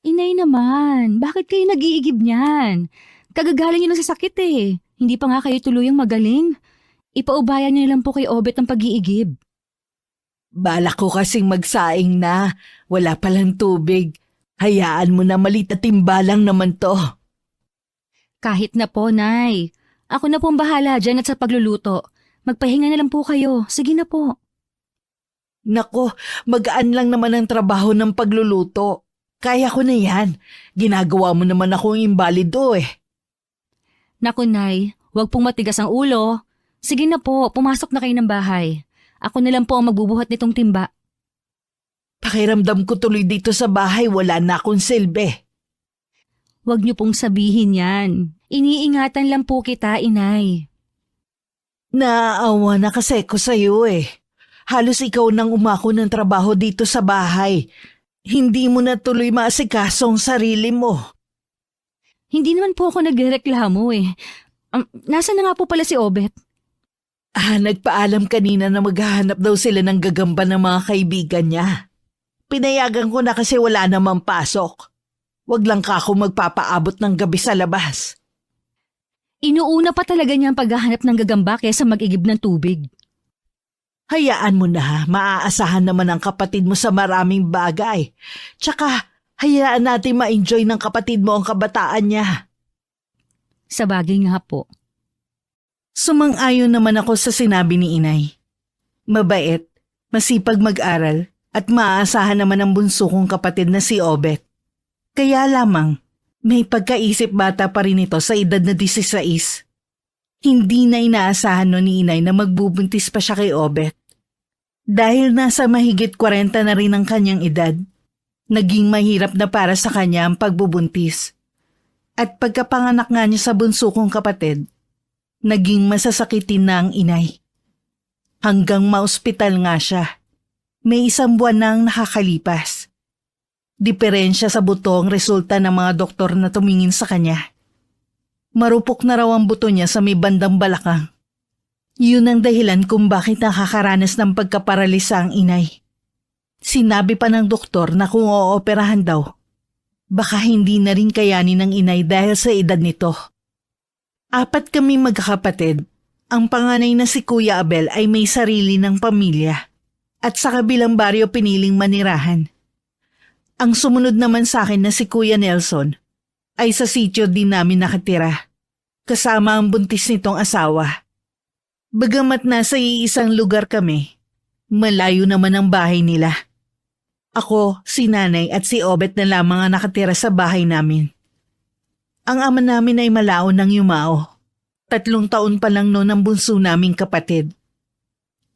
Inay naman, bakit kayo nag-iigib niyan? Kagagaling niyo lang sa sakit eh. Hindi pa nga kayo tuluyang magaling. Ipaubayan niyo lang po kay Obet ang pag-iigib. Balak ko kasing magsaing na. Wala palang tubig. Hayaan mo na maliit na timbalang naman to. Kahit na po, Nay. Ako na po ang bahala dyan at sa pagluluto. Magpahinga na lang po kayo. Sige na po. Nako, magaan lang naman ang trabaho ng pagluluto. Kaya ko na yan. Ginagawa mo naman akong imbalido eh. Naku, Nay, huwag pong matigas ang ulo. Sige na po, pumasok na kayo ng bahay. Ako na lang po ang magbubuhat nitong timba. Pakiramdam ko tuloy dito sa bahay, wala na akong silbi. Huwag niyo pong sabihin yan. Iniingatan lang po kita, Inay. Naaawa na kasi ko sa'yo eh. Halos ikaw nang umako ng trabaho dito sa bahay. Hindi mo na tuloy maasikaso ang sarili mo. Hindi naman po ako nagreklamo eh. Nasaan na nga po pala si Obet? Nagpaalam kanina na maghahanap daw sila ng gagamba ng mga kaibigan niya. Pinayagan ko na kasi wala namang pasok. Wag lang ka ako magpapaabot ng gabi sa labas. Inuuna pa talaga niya ang paghahanap ng gagamba kaysa mag-igib ng tubig. Hayaan mo na, maaasahan naman ang kapatid mo sa maraming bagay. Tsaka, hayaan natin ma-enjoy ng kapatid mo ang kabataan niya. Sa bagay nga po. Sumang-ayon naman ako sa sinabi ni Inay. Mabait, masipag mag-aral, at maaasahan naman ang bunso kong kapatid na si Obet. Kaya lamang, may pagkaisip bata pa rin ito sa edad na 16. Hindi na inaasahan no ni Inay na magbubuntis pa siya kay Obet. Dahil nasa mahigit 40 na rin ang kanyang edad, naging mahirap na para sa kanya ang pagbubuntis. At pagkapanganak nga niya sa bunso kong kapatid, naging masasakitin na ang inay. Hanggang maospital nga siya. May 1 buwan nang nakakalipas. Diferensya sa buto ang resulta ng mga doktor na tumingin sa kanya. Marupok na raw ang buto niya sa may bandang balakang. Yun ang dahilan kung bakit nakakaranas ng pagkaparalisa ang inay. Sinabi pa ng doktor na kung ooperahan daw, baka hindi na rin kayanin ng inay dahil sa edad nito. 4 kami magkakapatid. Ang panganay na si Kuya Abel ay may sarili ng pamilya at sa kabilang baryo piniling manirahan. Ang sumunod naman sa akin na si Kuya Nelson ay sa sityo din namin nakatira, kasama ang buntis nitong asawa. Bagamat nasa iisang lugar kami, malayo naman ang bahay nila. Ako, si nanay at si Obet na lamang ang nakatira sa bahay namin. Ang ama namin ay malaon ng yumao. 3 taon pa lang noon ang bunso naming kapatid.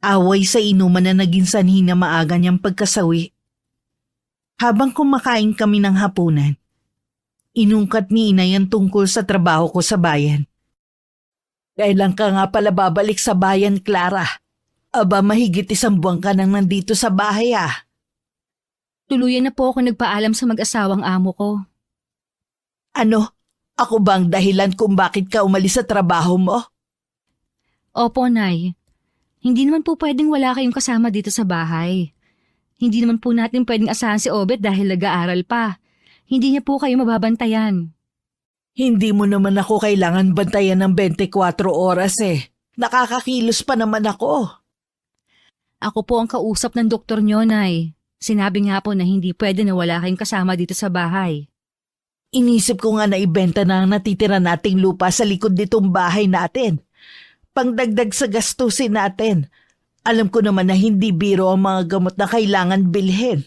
Away sa inuman na naging sanhi na maaga niyang pagkasawi. Habang kumakain kami ng hapunan, inungkat ni Inay ang tungkol sa trabaho ko sa bayan. Kailan ka nga pala babalik sa bayan, Clara? Aba, mahigit 1 buwan ka nang nandito sa bahay ah. Tuluyan na po ako nagpaalam sa mag-asawang amo ko. Ano? Ako bang dahilan kung bakit ka umalis sa trabaho mo? Opo, Nay. Hindi naman po pwedeng wala kayong kasama dito sa bahay. Hindi naman po natin pwedeng asahan si Obet dahil nag-aaral pa. Hindi niya po kayo mababantayan. Hindi mo naman ako kailangan bantayan ng 24 oras eh. Nakakakilos pa naman ako. Ako po ang kausap ng doktor niyo, Nay. Sinabi nga po na hindi pwede na wala kayong kasama dito sa bahay. Inisip ko nga na ibenta na ang natitira nating lupa sa likod nitong bahay natin. Pangdagdag sa gastusin natin. Alam ko naman na hindi biro ang mga gamot na kailangan bilhin.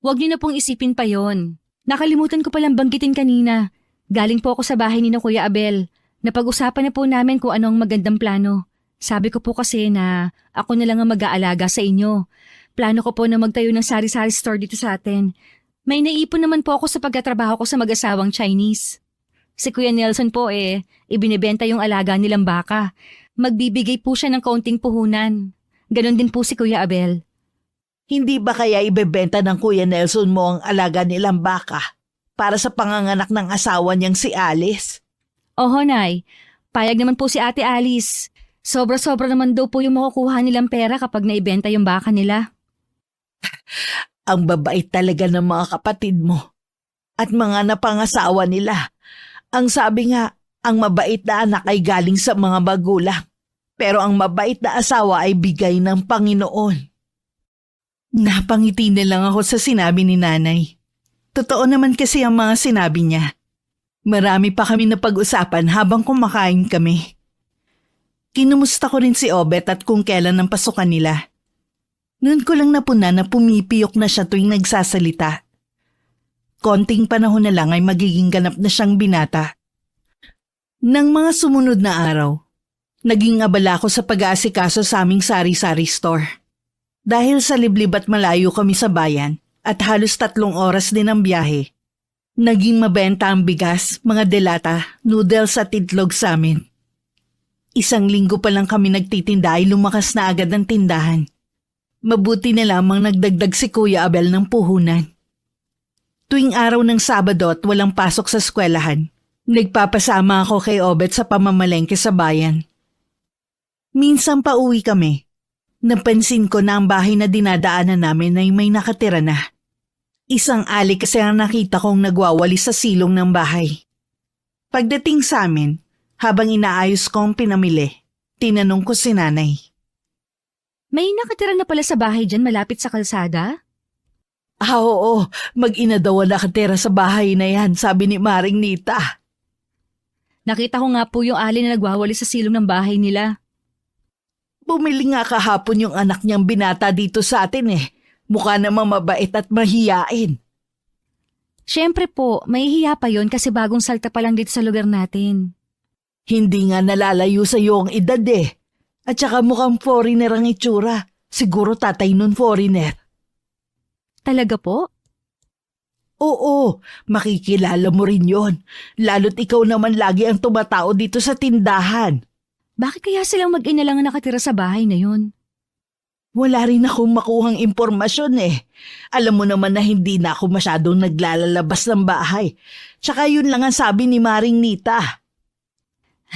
Huwag niyo na pong isipin pa yon. Nakalimutan ko palang banggitin kanina. Galing po ako sa bahay ni na Kuya Abel. Napag-usapan na po namin kung ano ang magandang plano. Sabi ko po kasi na ako na lang ang mag-aalaga sa inyo. Plano ko po na magtayo ng sari-sari store dito sa atin. May naipon naman po ako sa pagkatrabaho ko sa mag-asawang Chinese. Si Kuya Nelson po ibinebenta yung alaga nilang baka. Magbibigay po siya ng kaunting puhunan. Ganon din po si Kuya Abel. Hindi ba kaya ibebenta ng Kuya Nelson mo ang alaga nilang baka para sa panganganak ng asawa niyang si Alice? Oho, Nay. Payag naman po si Ate Alice. Sobra-sobra naman daw po yung makukuha nilang pera kapag naibenta yung baka nila. Ang babait talaga ng mga kapatid mo. at mga napangasawa nila. Ang sabi nga, ang mabait na anak ay galing sa mga magulang, pero ang mabait na asawa ay bigay ng Panginoon. Napangiti na lang ako sa sinabi ni nanay. Totoo naman kasi ang mga sinabi niya. Marami pa kami na pag-usapan habang kumakain kami. Kinumusta ko rin si Obet at kung kailan ang pasukan nila. Noon ko lang napuna na pumipiyok na siya tuwing nagsasalita. Konting panahon na lang ay magiging ganap na siyang binata. Nang mga sumunod na araw, naging abala ko sa pag-aasikaso sa aming sari-sari store. Dahil sa liblib at malayo kami sa bayan at halos 3 oras din ang biyahe, naging mabenta ang bigas, mga delata, noodles at itlog sa amin. 1 linggo pa lang kami nagtitinda ay lumakas na agad ang tindahan. Mabuti na lamang nagdagdag si Kuya Abel ng puhunan. Tuwing araw ng Sabado at walang pasok sa eskwelahan, nagpapasama ako kay Obet sa pamamalengke sa bayan. Minsan pa uwi kami. Napansin ko na ang bahay na dinadaanan namin ay may nakatira na. Isang ali kasi ang nakita kong nagwawali sa silong ng bahay. Pagdating sa amin, habang inaayos ko ang pinamili, tinanong ko si nanay. May nakatira na pala sa bahay dyan malapit sa kalsada? Oo, mag-ina daw ang nakatira sa bahay na yan, sabi ni Maring Nita. Nakita ko nga po yung ali na nagwawali sa silong ng bahay nila. Bumili nga kahapon yung anak niyang binata dito sa atin eh. Mukha namang mabait at mahiyain. Siyempre po, mahihiya pa yon kasi bagong salta pa lang dito sa lugar natin. Hindi nga nalalayo sa iyo ang edad eh. At saka mukhang foreigner ang itsura. Siguro tatay nun foreigner. Talaga po? Oo, makikilala mo rin yon. Lalo't ikaw naman lagi ang tumatao dito sa tindahan. Bakit kaya silang mag-ina lang ang nakatira sa bahay na yun? Wala rin akong makuhang impormasyon eh. Alam mo naman na hindi na ako masyadong naglalalabas ng bahay. Tsaka yun lang ang sabi ni Maring Nita.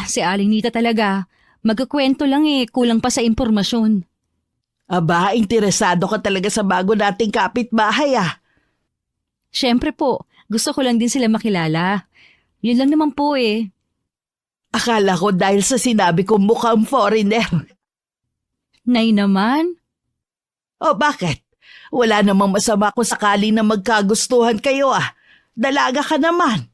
Si Aling Nita talaga. Magkukwento lang eh, kulang pa sa impormasyon. Aba, interesado ka talaga sa bago nating kapitbahay ah. Siyempre po, gusto ko lang din sila makilala. Yun lang naman po eh. Akala ko dahil sa sinabi ko mukhang foreigner. Nay naman? O bakit? Wala namang masama kung sakali na magkagustuhan kayo ah. Dalaga ka naman.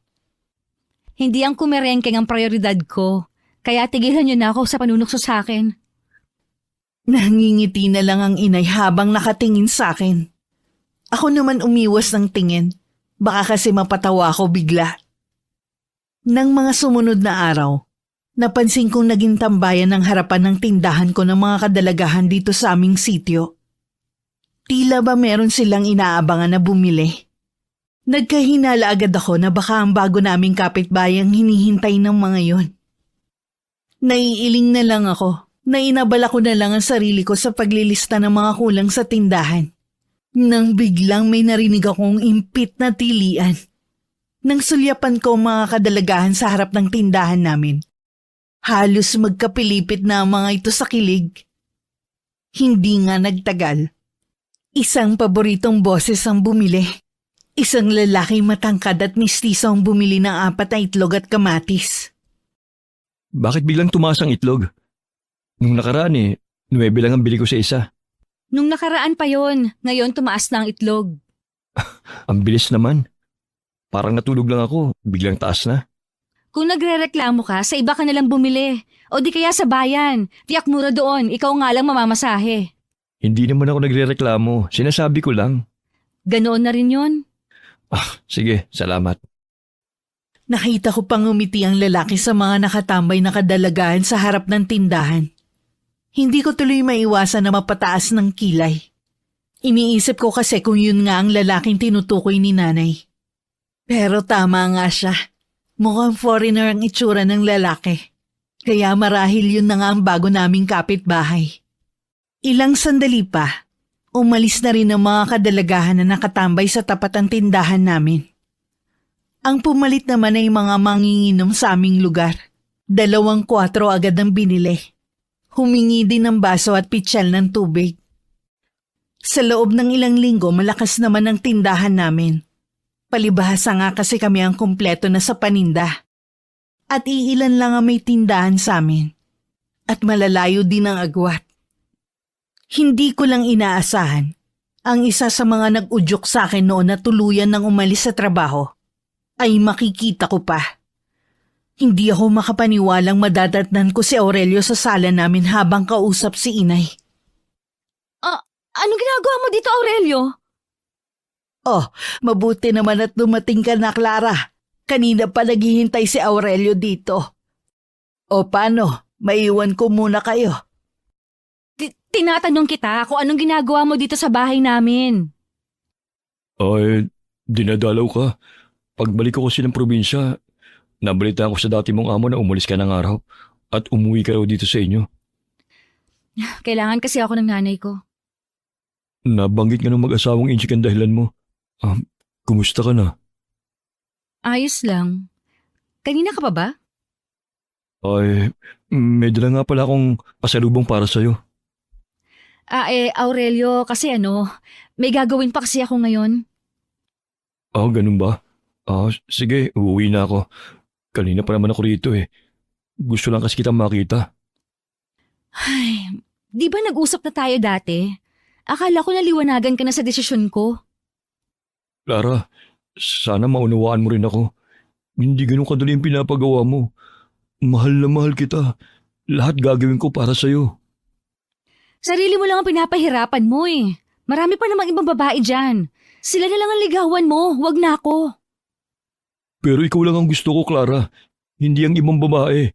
Hindi ang kumerengkeng ang prioridad ko. Kaya tigilan niyo na ako sa panunukso sa akin. Nangingiti na lang ang inay habang nakatingin sa akin. Ako naman umiwas ng tingin. Baka kasi mapatawa ako bigla. Nang mga sumunod na araw, napansin kong naging tambayan ng harapan ng tindahan ko ng mga kadalagahan dito sa aming sityo. Tila ba meron silang inaabangan na bumili? Nagkahinala agad ako na baka ang bago naming kapitbayang hinihintay ng mga yon. Naiiling na lang ako na inabala ko na lang ang sarili ko sa paglilista ng mga kulang sa tindahan. Nang biglang may narinig akong impit na tilian. Nang sulyapan ko ang mga kadalagahan sa harap ng tindahan namin, halos magkapilipit na ang mga ito sa kilig. Hindi nga nagtagal. Isang paboritong boses ang bumili. Isang lalaking matangkad at mistiso ang bumili ng 4 na itlog at kamatis. Bakit biglang tumaas ang itlog? Nung nakaraan 9 lang ang bili ko sa isa. Nung nakaraan pa yon, ngayon tumaas na ang itlog. Ang bilis naman. Parang natulog lang ako, biglang taas na. Kung nagrereklamo ka, sa iba ka nalang bumili. O di kaya sa bayan. Tiyak mura doon, ikaw nga lang mamamasahe. Hindi naman ako nagrereklamo, sinasabi ko lang. Ganoon na rin yon. Sige, salamat. Nakita ko pang umiti ang lalaki sa mga nakatambay na kadalagahan sa harap ng tindahan. Hindi ko tuloy maiwasan na mapataas ng kilay. Iniisip ko kasi kung yun nga ang lalaking tinutukoy ni nanay. Pero tama nga siya. Mukhang foreigner ang itsura ng lalaki. Kaya marahil yun na nga ang bago naming kapitbahay. Ilang sandali pa, umalis na rin ang mga kadalagahan na nakatambay sa tapat ng tindahan namin. Ang pumalit naman ay mga manginginom sa aming lugar. 2 4 agad ang binili. Humingi din ng baso at pitsyal ng tubig. Sa loob ng ilang linggo malakas naman ang tindahan namin. Palibhasa nga kasi kami ang kumpleto na sa paninda. At iilan lang ang may tindahan sa amin. At malalayo din ang agwat. Hindi ko lang inaasahan ang isa sa mga nag-udyok sa akin noon na tuluyan ng umalis sa trabaho ay makikita ko pa. Hindi ako makapaniwalang madadatnan ko si Aurelio sa sala namin habang kausap si inay. Anong ginagawa mo dito, Aurelio? Oh, mabuti naman at dumating ka na, Clara. Kanina pa naghihintay si Aurelio dito. O paano? Maiwan ko muna kayo. Tinatanong kita kung anong ginagawa mo dito sa bahay namin. Ay, dinadalaw ka. Pagbalik ko kasi ng probinsya, nabalitaan ko sa dati mong amo na umalis ka ng araw at umuwi ka raw dito sa inyo. Kailangan kasi ako ng nanay ko. Nabanggit nga ng mag-asawang Inchik ang dahilan mo. Kumusta ka na? Ayos lang. Kanina ka pa ba? Ay, may dala nga pala akong pasalubong para sa'yo. Aurelio, kasi may gagawin pa kasi ako ngayon. Ganun ba? Sige, uuwi na ako. Kanina pa naman ako rito eh. Gusto lang kasi kitang makita. Ay, di ba nag-usap na tayo dati? Akala ko naliwanagan ka na sa desisyon ko. Clara, sana maunawaan mo rin ako. Hindi ganun kadali yung pinapagawa mo. Mahal na mahal kita. Lahat gagawin ko para sa'yo. Sarili mo lang ang pinapahirapan mo eh. Marami pa namang ibang babae dyan. Sila na lang ang ligawan mo, wag na ako. Pero ikaw lang ang gusto ko, Clara. Hindi ang ibang babae.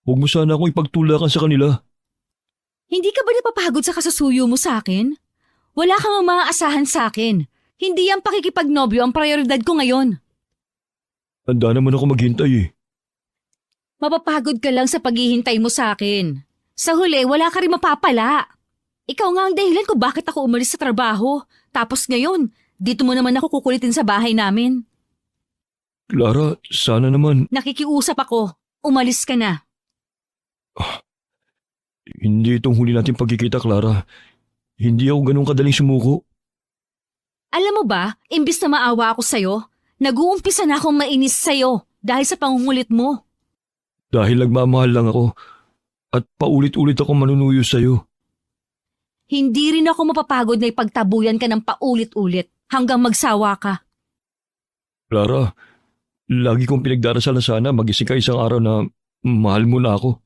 Huwag mo sana akong ipagtulakan sa kanila. Hindi ka ba napapagod sa kasasuyo mo sa akin? Wala kang maaasahan sa akin. Hindi ang pakikipagnobyo ang prioridad ko ngayon. Handa naman ako maghintay eh. Mapapagod ka lang sa paghihintay mo sa akin. Sa huli, wala ka rin mapapala. Ikaw nga ang dahilan kung bakit ako umalis sa trabaho. Tapos ngayon, dito mo naman ako kukulitin sa bahay namin. Clara, sana naman. Nakikiusap ako. Umalis ka na. Hindi itong huli natin pagkikita, Clara. Hindi ako ganun kadaling sumuko. Alam mo ba, imbis na maawa ako sa'yo, nag-uumpisa na akong mainis sa'yo dahil sa pangungulit mo. Dahil nagmamahal lang ako at paulit-ulit ako manunuyo sa'yo. Hindi rin ako mapapagod na ipagtabuyan ka ng paulit-ulit hanggang magsawa ka. Clara, lagi kong pinagdarasal na sana magising ka isang araw na mahal mo na ako.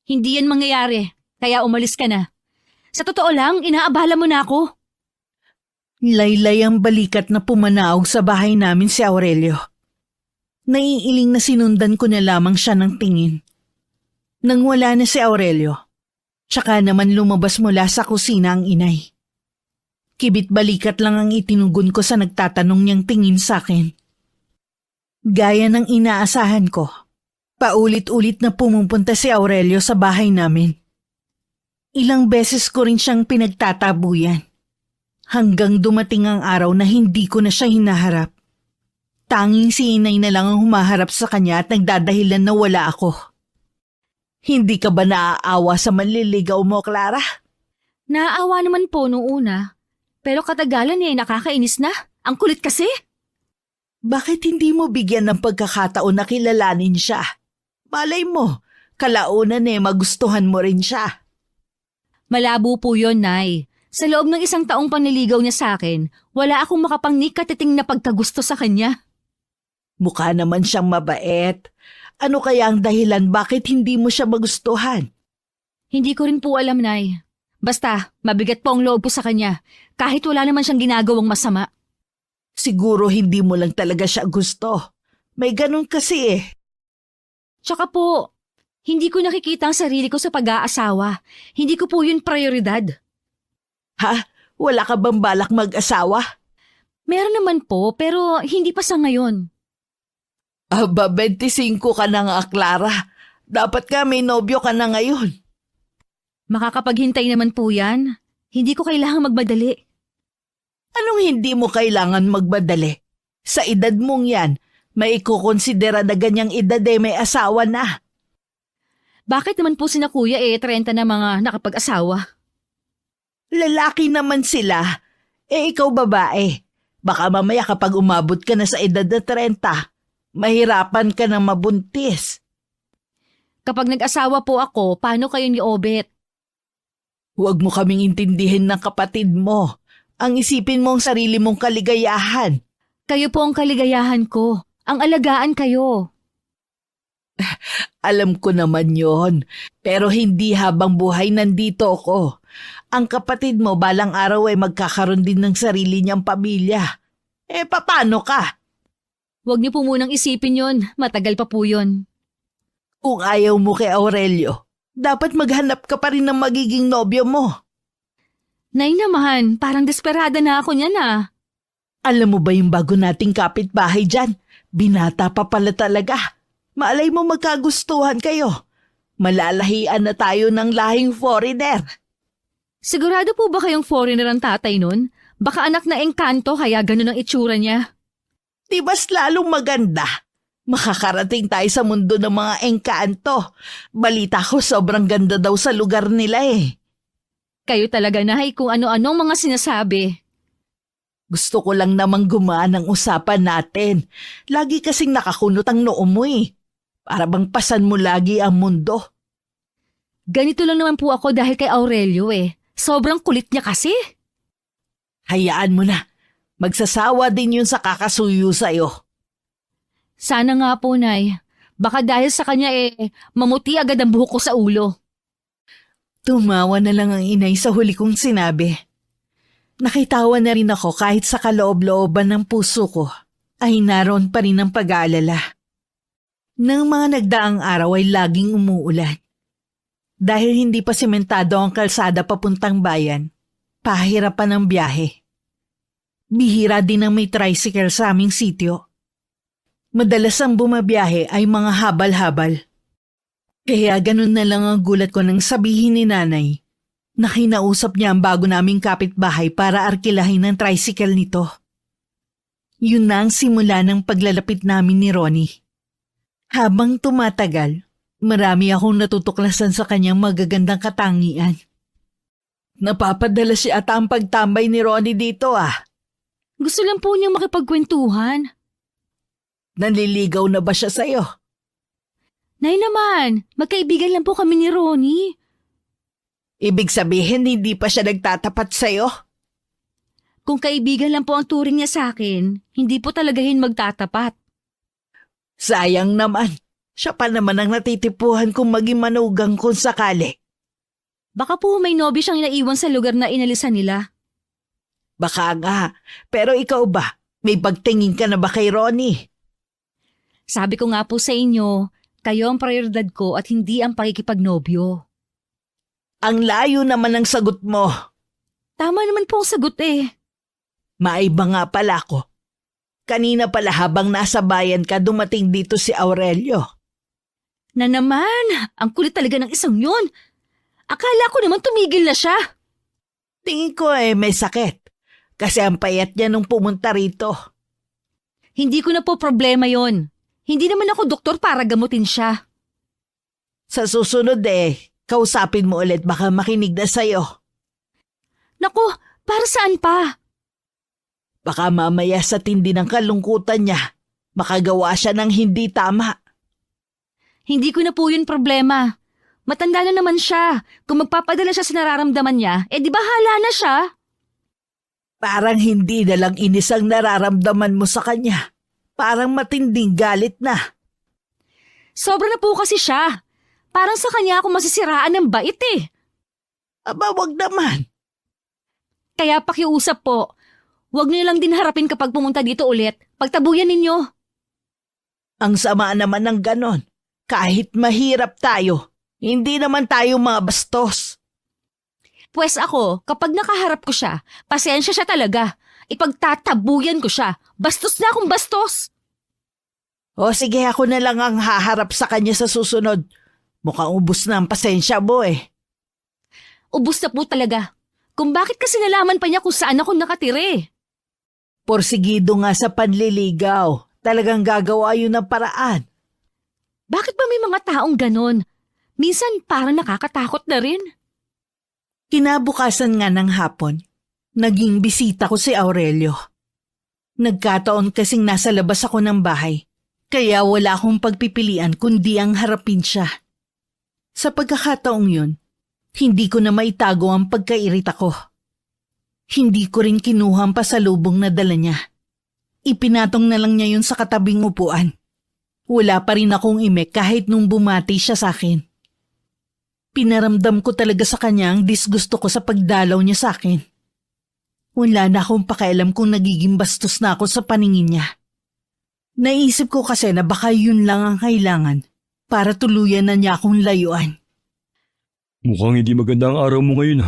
Hindi yan mangyayari, kaya umalis ka na. Sa totoo lang, inaabala mo na ako. Laylay ang balikat na pumanaog sa bahay namin si Aurelio. Naiiling na sinundan ko na lamang siya ng tingin. Nang wala na si Aurelio, tsaka naman lumabas mula sa kusina ang inay. Kibit balikat lang ang itinugon ko sa nagtatanong niyang tingin sa akin. Gaya ng inaasahan ko, paulit-ulit na pumupunta si Aurelio sa bahay namin. Ilang beses ko rin siyang pinagtatabuyan. Hanggang dumating ang araw na hindi ko na siya hinaharap. Tanging si inay na lang ang humaharap sa kanya at nagdadahilan na wala ako. Hindi ka ba naaawa sa manliligaw mo, Clara? Naaawa naman po noong una. Pero katagalan nakakainis na. Ang kulit kasi. Bakit hindi mo bigyan ng pagkakataon na kilalanin siya? Malay mo, kalaunan magustuhan mo rin siya. Malabo po yun, Nay. Sa loob ng 1 taong panliligaw niya sa akin, wala akong makapangnikatiting na pagkagusto sa kanya. Mukha naman siyang mabait. Ano kaya ang dahilan bakit hindi mo siya magustuhan? Hindi ko rin po alam, Nay. Basta, mabigat po ang loob ko sa kanya, kahit wala naman siyang ginagawang masama. Siguro hindi mo lang talaga siya gusto. May ganun kasi Tsaka po, hindi ko nakikita ang sarili ko sa pag-aasawa. Hindi ko po yun prioridad. Ha? Wala ka bang balak mag-asawa? Meron naman po, pero hindi pa sa ngayon. Aba, 25 ka na nga, Clara. Dapat ka may nobyo ka na ngayon. Makakapaghintay naman po yan. Hindi ko kailangang magmadali. Anong hindi mo kailangan magmadali? Sa edad mong yan, may ikukonsidera na ganyang edad may asawa na. Bakit naman po sina kuya 30 na mga nakapag-asawa? Lalaki naman sila. Ikaw babae. Baka mamaya kapag umabot ka na sa edad na 30, mahirapan ka na mabuntis. Kapag nag-asawa po ako, paano kayo ni Obet? Huwag mo kaming intindihin ng kapatid mo. Ang isipin mo ang sarili mong kaligayahan. Kayo po ang kaligayahan ko. Ang alagaan kayo. Alam ko naman yon, pero hindi habang buhay nandito ako. Ang kapatid mo balang araw ay magkakaroon din ng sarili niyang pamilya. Paano ka? Huwag niyo po munang isipin yon. Matagal pa po yon. Kung ayaw mo kay Aurelio, dapat maghanap ka pa rin ng magiging nobyo mo. Nay naman, parang desperada na ako niyan ah. Alam mo ba yung bago nating kapitbahay dyan? Binata pa pala talaga. Malay mo magkagustuhan kayo. Malalahian na tayo ng lahing foreigner. Sigurado po ba kayong foreigner ang tatay nun? Baka anak na engkanto kaya ganun ang itsura niya. Di ba's lalong maganda? Makakarating tayo sa mundo ng mga engkanto. Balita ko sobrang ganda daw sa lugar nila eh. Kayo talaga nahay kung ano-anong mga sinasabi. Gusto ko lang namang gumaan ang usapan natin. Lagi kasing nakakunot ang noo mo eh. Para bang pasan mo lagi ang mundo. Ganito lang naman po ako dahil kay Aurelio eh. Sobrang kulit niya kasi. Hayaan mo na. Magsasawa din yun sa kakasuyo sa'yo. Sana nga po, Nay. Baka dahil sa kanya mamuti agad ang buhok ko sa ulo. Tumawa na lang ang inay sa huli kong sinabi. Nakitawa na rin ako kahit sa kaloob-looban ng puso ko ay naroon pa rin ang pag-aalala. Nang mga nagdaang araw ay laging umuulan. Dahil hindi pa sementado ang kalsada papuntang bayan, pahirapan ang biyahe. Bihira din ang may tricycle sa aming sitio. Madalas ang bumabiyahe ay mga habal-habal. Kaya ganun na lang ang gulat ko nang sabihin ni nanay na kinausap niya ang bago naming kapitbahay para arkilahin ng tricycle nito. Yun na ang simula ng paglalapit namin ni Ronnie. Habang tumatagal, marami akong natutuklasan sa kanyang magagandang katangian. Napapadala siya ata ang pagtambay ni Ronnie dito ah. Gusto lang po niyang makipagkwentuhan. Nanliligaw na ba siya sa'yo? Nay naman, magkaibigan lang po kami ni Ronnie. Ibig sabihin hindi pa siya nagtatapat sa'yo? Kung kaibigan lang po ang turing niya sa akin, hindi po talagahin magtatapat. Sayang naman. Siya pa naman ang natitipuhan kung maging manugang kung sakali. Baka po may nobyo siyang inaiwan sa lugar na inalisan nila. Baka nga. Pero ikaw ba? May pagtingin ka na ba kay Ronnie? Sabi ko nga po sa inyo, kayo ang prioridad ko at hindi ang pakikipagnobyo. Ang layo naman ng sagot mo. Tama naman po ang sagot eh. Maiba nga pala ako. Kanina pala habang nasa bayan ka dumating dito si Aurelio. Na naman, ang kulit talaga ng isang yun. Akala ko naman tumigil na siya. Tingin ko may sakit. Kasi ang payat niya nung pumunta rito. Hindi ko na po problema yon. Hindi naman ako doktor para gamutin siya. Sa susunod kausapin mo ulit baka makinig na sa'yo. Naku, para saan pa? Baka mamaya sa tindi ng kalungkutan niya, makagawa siya ng hindi tama. Hindi ko na po yun problema. Matanda na naman siya. Kung magpapadala siya sa nararamdaman niya, di bahala na siya. Parang hindi na lang inis ang nararamdaman mo sa kanya. Parang matinding galit na. Sobra na po kasi siya. Parang sa kanya ako masisiraan ng bait eh. Aba, wag naman. Kaya pakiusap po, huwag niyo lang din harapin kapag pumunta dito ulit. Pagtabuyan ninyo. Ang sama naman ng ganon. Kahit mahirap tayo, hindi naman tayo mga bastos. Pwes ako, kapag nakaharap ko siya, pasensya siya talaga. Ipagtatabuyan ko siya. Bastos na akong bastos. O sige, ako na lang ang haharap sa kanya sa susunod. Mukhang ubus na ang pasensya mo eh. Ubus na po talaga. Kung bakit kasi nalaman pa niya kung saan ako nakatire. Porsigido nga sa panliligaw. Talagang gagawa yun ng paraan. Bakit ba may mga taong ganon? Minsan parang nakakatakot na rin. Kinabukasan nga ng hapon, naging bisita ko si Aurelio. Nagkataon kasing nasa labas ako ng bahay, kaya wala akong pagpipilian kundi ang harapin siya. Sa pagkakataong yun, hindi ko na maitago ang pagkairita ko. Hindi ko rin kinuha ang pasalubong na dala niya. Ipinatong na lang niya yun sa katabing upuan. Wala pa rin akong ime kahit nung bumati siya sa akin. Pinaramdam ko talaga sa kanya ang disgusto ko sa pagdalaw niya sa akin. Wala na akong pakialam kung nagiging bastos na ako sa paningin niya. Naisip ko kasi na baka yun lang ang kailangan para tuluyan na niya akong layuan. Mukhang hindi maganda ang araw mo ngayon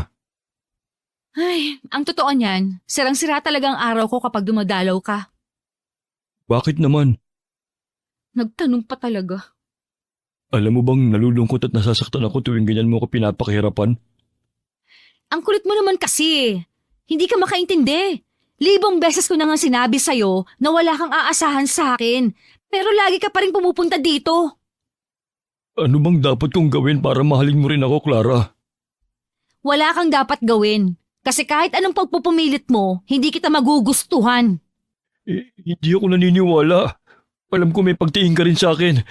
Ay, ang totoo niyan, sirang-sira talaga ang araw ko kapag dumadalaw ka. Bakit naman? Nagtanong pa talaga. Alam mo bang nalulungkot at nasasaktan ako tuwing ganyan mo ako pinapakahirapan? Ang kulit mo naman kasi. Hindi ka makaintindi. Libong beses ko na nga sinabi sa'yo na wala kang aasahan sa akin. Pero lagi ka pa rin pumupunta dito. Ano bang dapat kong gawin para mahalin mo rin ako, Clara? Wala kang dapat gawin. Kasi kahit anong pagpupumilit mo, hindi kita magugustuhan. Hindi ako naniniwala. Alam ko may pagtingin ka rin sa akin.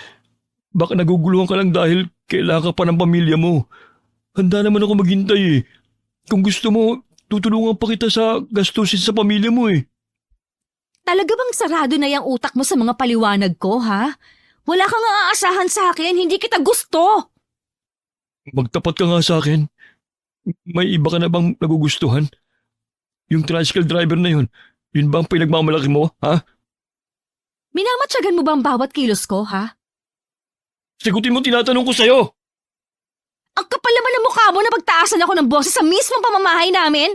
Baka naguguluhan ka lang dahil kailangan ka pa ng pamilya mo. Handa naman ako maghintay eh. Kung gusto mo, tutulungan pa kita sa gastusin sa pamilya mo eh. Talaga bang sarado na yung utak mo sa mga paliwanag ko, ha? Wala kang aasahan sa akin, hindi kita gusto. Magtapat ka nga sa akin. May iba ka na bang nagugustuhan? Yung tricycle driver na yun ba ang pinagmamalaki mo, ha? Minamatyagan mo ba ang bawat kilos ko, ha? Sigutin mo tinatanong ko sa'yo! Ang kapal naman ng mukha mo na pagtaasan ako ng boses sa mismong pamamahay namin.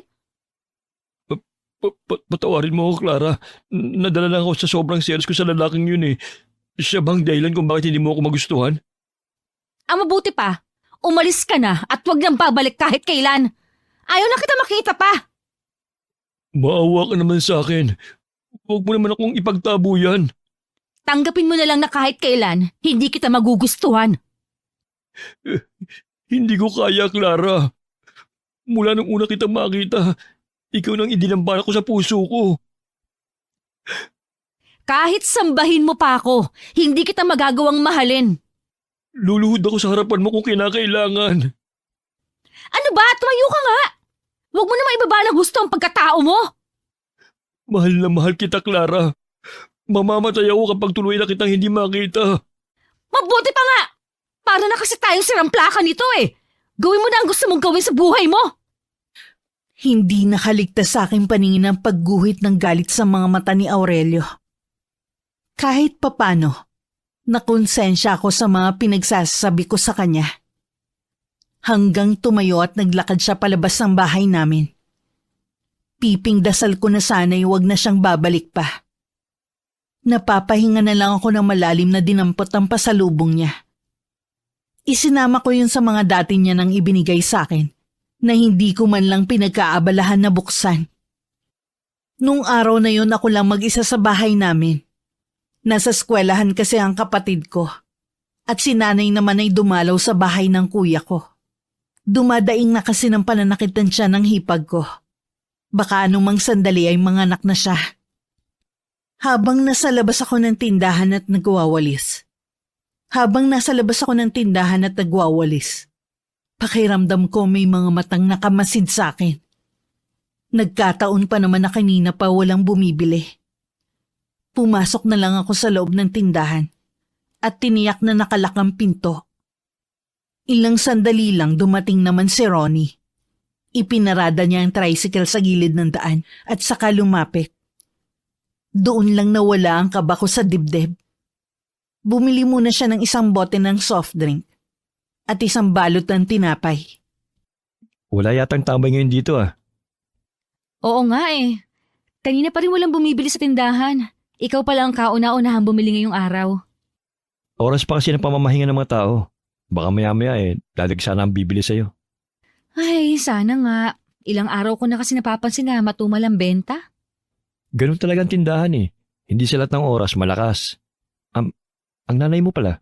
Patawarin mo ako, Clara. Nadala lang ako sa sobrang selos ko sa lalaking yun eh. Siya bang dahilan kung bakit hindi mo ako magustuhan? Ang mabuti pa, umalis ka na at huwag nang babalik kahit kailan. Ayaw na kita makita pa. Maawa ka naman sa akin. Huwag mo naman akong ipagtabo yan. Tanggapin mo na lang na kahit kailan, hindi kita magugustuhan. Hindi ko kaya, Clara. Mula nung una kitang makita, ikaw nang idinambana ko sa puso ko. Kahit sambahin mo pa ako, hindi kita magagawang mahalin. Luluhod ako sa harapan mo kung kinakailangan. Ano ba? Tumayo ka nga! Huwag mo naman ibaba ng gusto ang pagkatao mo. Mahal na mahal kita, Clara. Mamamatay ako kapag tuloy na kitang hindi makita. Mabuti pa nga! Para na kasi tayong siramplaka nito eh. Gawin mo na ang gusto mong gawin sa buhay mo. Hindi nakaligtas sa aking paningin ang pagguhit ng galit sa mga mata ni Aurelio. Kahit papano, nakonsensya ako sa mga pinagsasabi ko sa kanya. Hanggang tumayo at naglakad siya palabas ng bahay namin. Piping dasal ko na sana'y wag na siyang babalik pa. Napapahinga na lang ako ng malalim na dinampot ang pasalubong niya. Isinama ko yun sa mga dati niya nang ibinigay sa akin na hindi ko man lang pinagkaabalahan na buksan. Nung araw na yun ako lang mag-isa sa bahay namin. Nasa eskwelahan kasi ang kapatid ko at si nanay naman ay dumalaw sa bahay ng kuya ko. Dumadaing na kasi ng pananakitan siya ng hipag ko. Baka anumang sandali ay manganak na siya. Habang nasa labas ako ng tindahan at nagwawalis. Pakiramdam ko may mga matang nakamasid sa akin. Nagkataon pa naman na kanina pa walang bumibili. Pumasok na lang ako sa loob ng tindahan at tiniyak na nakalak ang pinto. Ilang sandali lang dumating naman si Ronnie. Ipinarada niya ang tricycle sa gilid ng daan at saka lumapit. Doon lang nawala ang kaba ko sa dibdib. Bumili muna siya ng isang bote ng soft drink at isang balot ng tinapay. Wala yatang tambay ngayon dito ah. Oo nga eh. Kanina pa rin walang bumibili sa tindahan. Ikaw pala ang kauna-unahang bumili ngayong araw. Oras pa kasi ng pamamahinga ng mga tao. Baka maya-maya dadag sana ang bibili sa'yo. Ay, sana nga. Ilang araw ko na kasi napapansin na matumal ang benta. Ganun talaga ang tindahan eh. Hindi sa lahat ng oras malakas. Ang nanay mo pala.